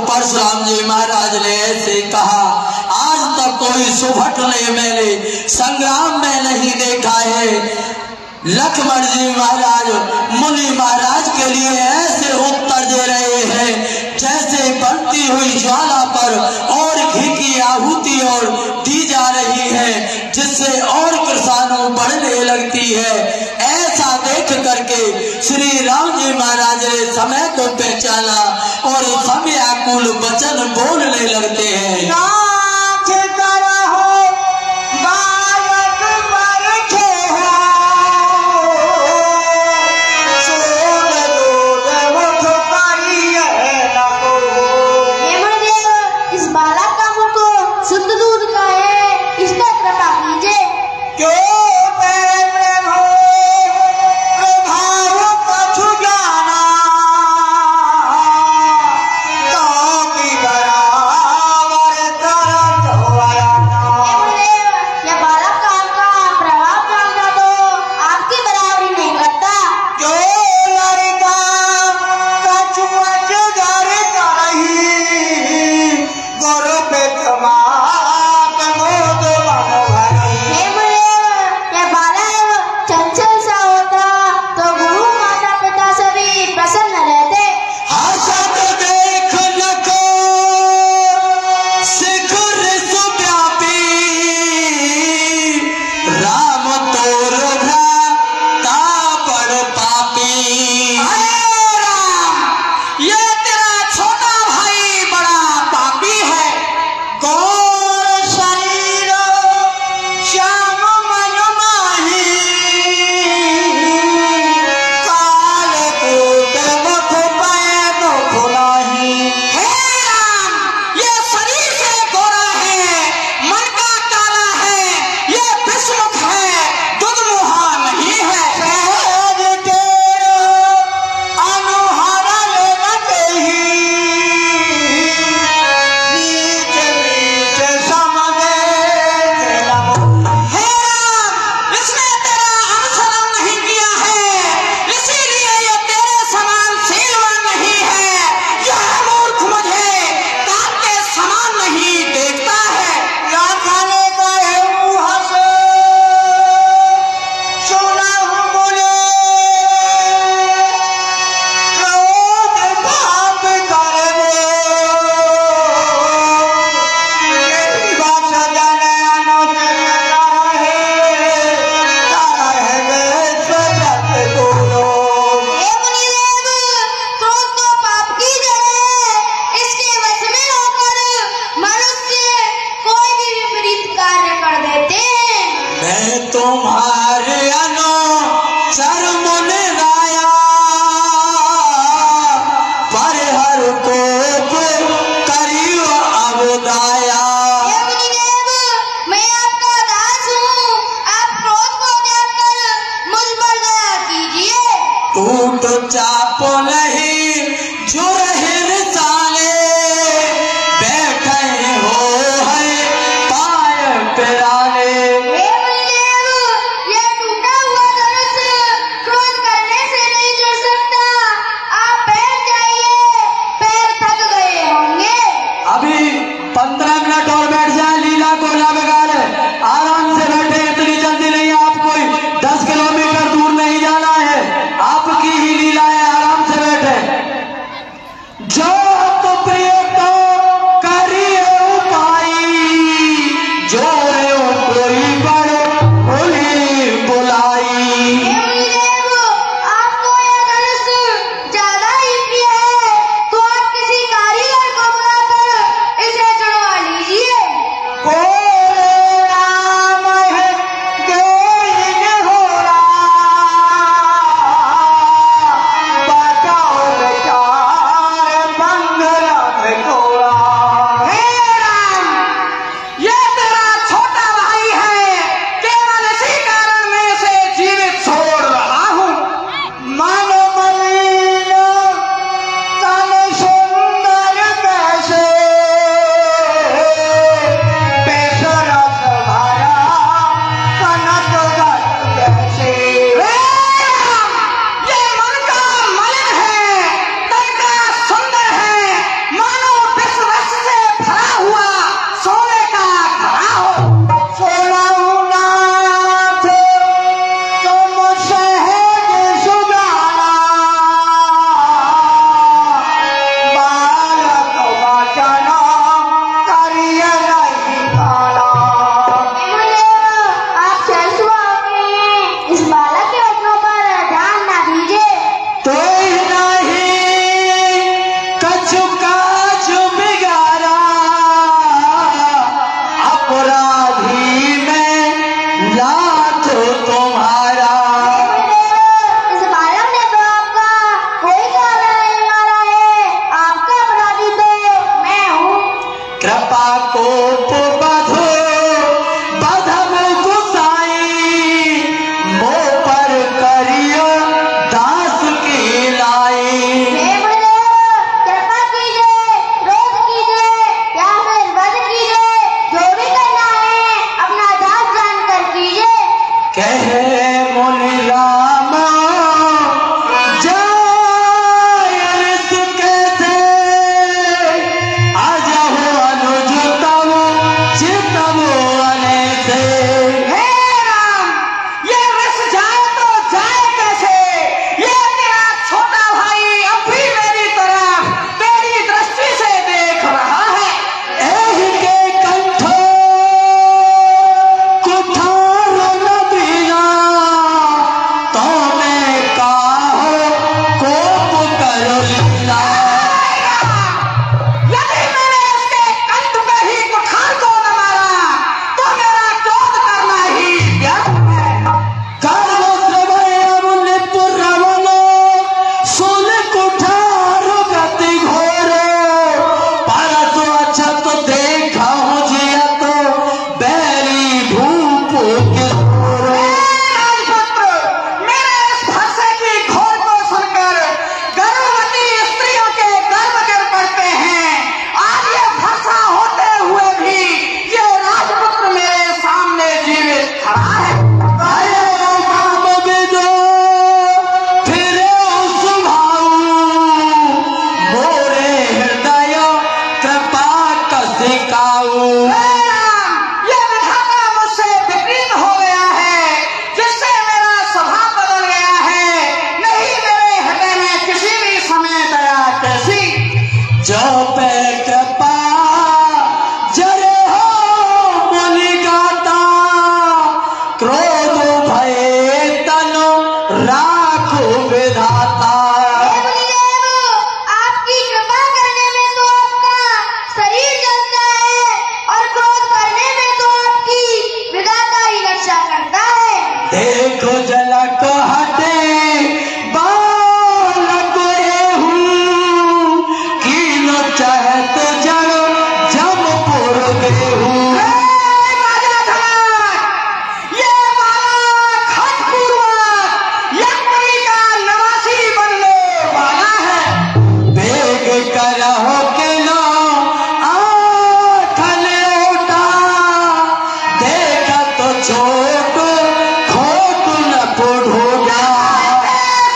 परशुराम जी महाराज ने ऐसे कहा, आज तक कोई सुभटने मैंने संग्राम में नहीं देखा है। लक्ष्मण जी महाराज मुनि महाराज के लिए ऐसे उत्तर दे रहे हैं जैसे बनती हुई ज्वाला पर और घी की आहुति और दी जा रही है, जिससे और किसानों बढ़ने लगती है। ऐसा देख करके श्री राम जी महाराज ने समय को पहचाना और समयाकुल वचन बोलने लगते हैं। बराबर इस बालक के वचनों पर ध्यान ना दीजिए। तो नहीं कछु काज बिगाड़ा, अपराधी में लाथ तुम्हारा। इस बालक ने तो आपका कोई काला नहीं मारा है, आपका अपराधी तो मैं हूँ। कृपा को बधो बधम गुसाई, मोह पर करियो दास की लाई। हे गुरुदेव, कृपा कीजिए, क्रोध कीजिए या फिर वध कीजिए, जो भी करना है अपना दास जानकर कीजिए। कहे मुनि राम जाय ऋष कैसे, आजहु अनुज तव चितव अनेसे। हे राम, ये रस जाए तो जाए कैसे? ये तेरा छोटा भाई अब भी मेरी तरफ तेरी दृष्टि से देख रहा है। एहि के कंठो कुठार न दीना, तो मैं काहो कोप करो लीला। यदि मैंने उसके कंठ पे ही कुठार को न मारा तो मेरा क्रोध करना ही व्यर्थ है। कर्म श्रवण निपुर रवनो, सुन कुठार गति घोरो। परसु अछत देखा हूँ जियत, बैरी भूप किशोरो। राजपुत्र, मेरे इस भरसे की घोर को सुनकर गर्भवती स्त्रियों के गर्भ गिर पड़ते हैं। आज ये भरसा होते हुए भी ये राजपुत्र मेरे सामने जीवित खड़ा है। आयो काम विदो फिरे सुभाऊ, मोरे हृदय कृपा कसिकाऊ। राम, ये विधाता मुझसे विपरीत हो गया है, जिससे मेरा स्वभाव बदल गया है। नहीं मेरे हृदय में किसी भी समय दया कैसी। जो पे कृपा जरे हो मुनि गाता, क्रोध भय तनु राखो विधाता। हे गुरुदेव, आपकी कृपा करने में तो आपका शरीर जलता है और क्रोध करने में तो आपकी विधाता ही रक्षा करता है। देखो जनक हटे बालक रेहू, कीनो चाहत जड़ जमपुर गेहू। राजा धनक, ये बालक हठपूर्वक यज्ञपुरी का नवासी बनने वाला है। बेग करहो के नो आठने उठा, देखत छोट खोट न पुढ़ोगा।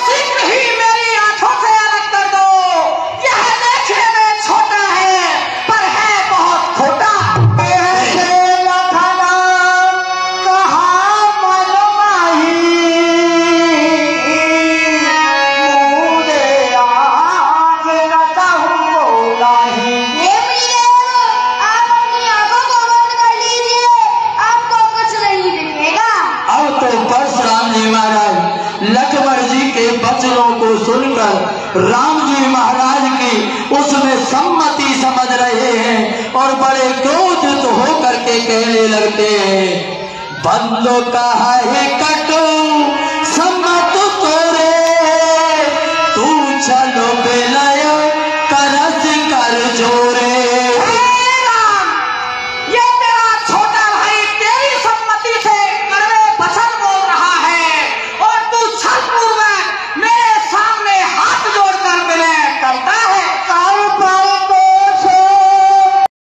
शीघ्र ही मेरी आंखों से अलग कर दो। यह देखने में छोटा है पर है बहुत खोटा। ऐसे लखना कहा मन माही, मुँह आँख रतहु बोलाही। हे गुरुदेव, आप अपनी आंखों को बंद कर लीजिए, आपको कुछ नहीं दिखेगा। अब तो परशुराम जी महाराज लक्ष्मण जी के वचनों को सुनकर राम जी महाराज की उसमें सम्मति समझ रहे हैं और बड़े क्रोधित होकर के कहने लगते हैं, बंदो कहा है कटो सम्मत तोरे, तू चलो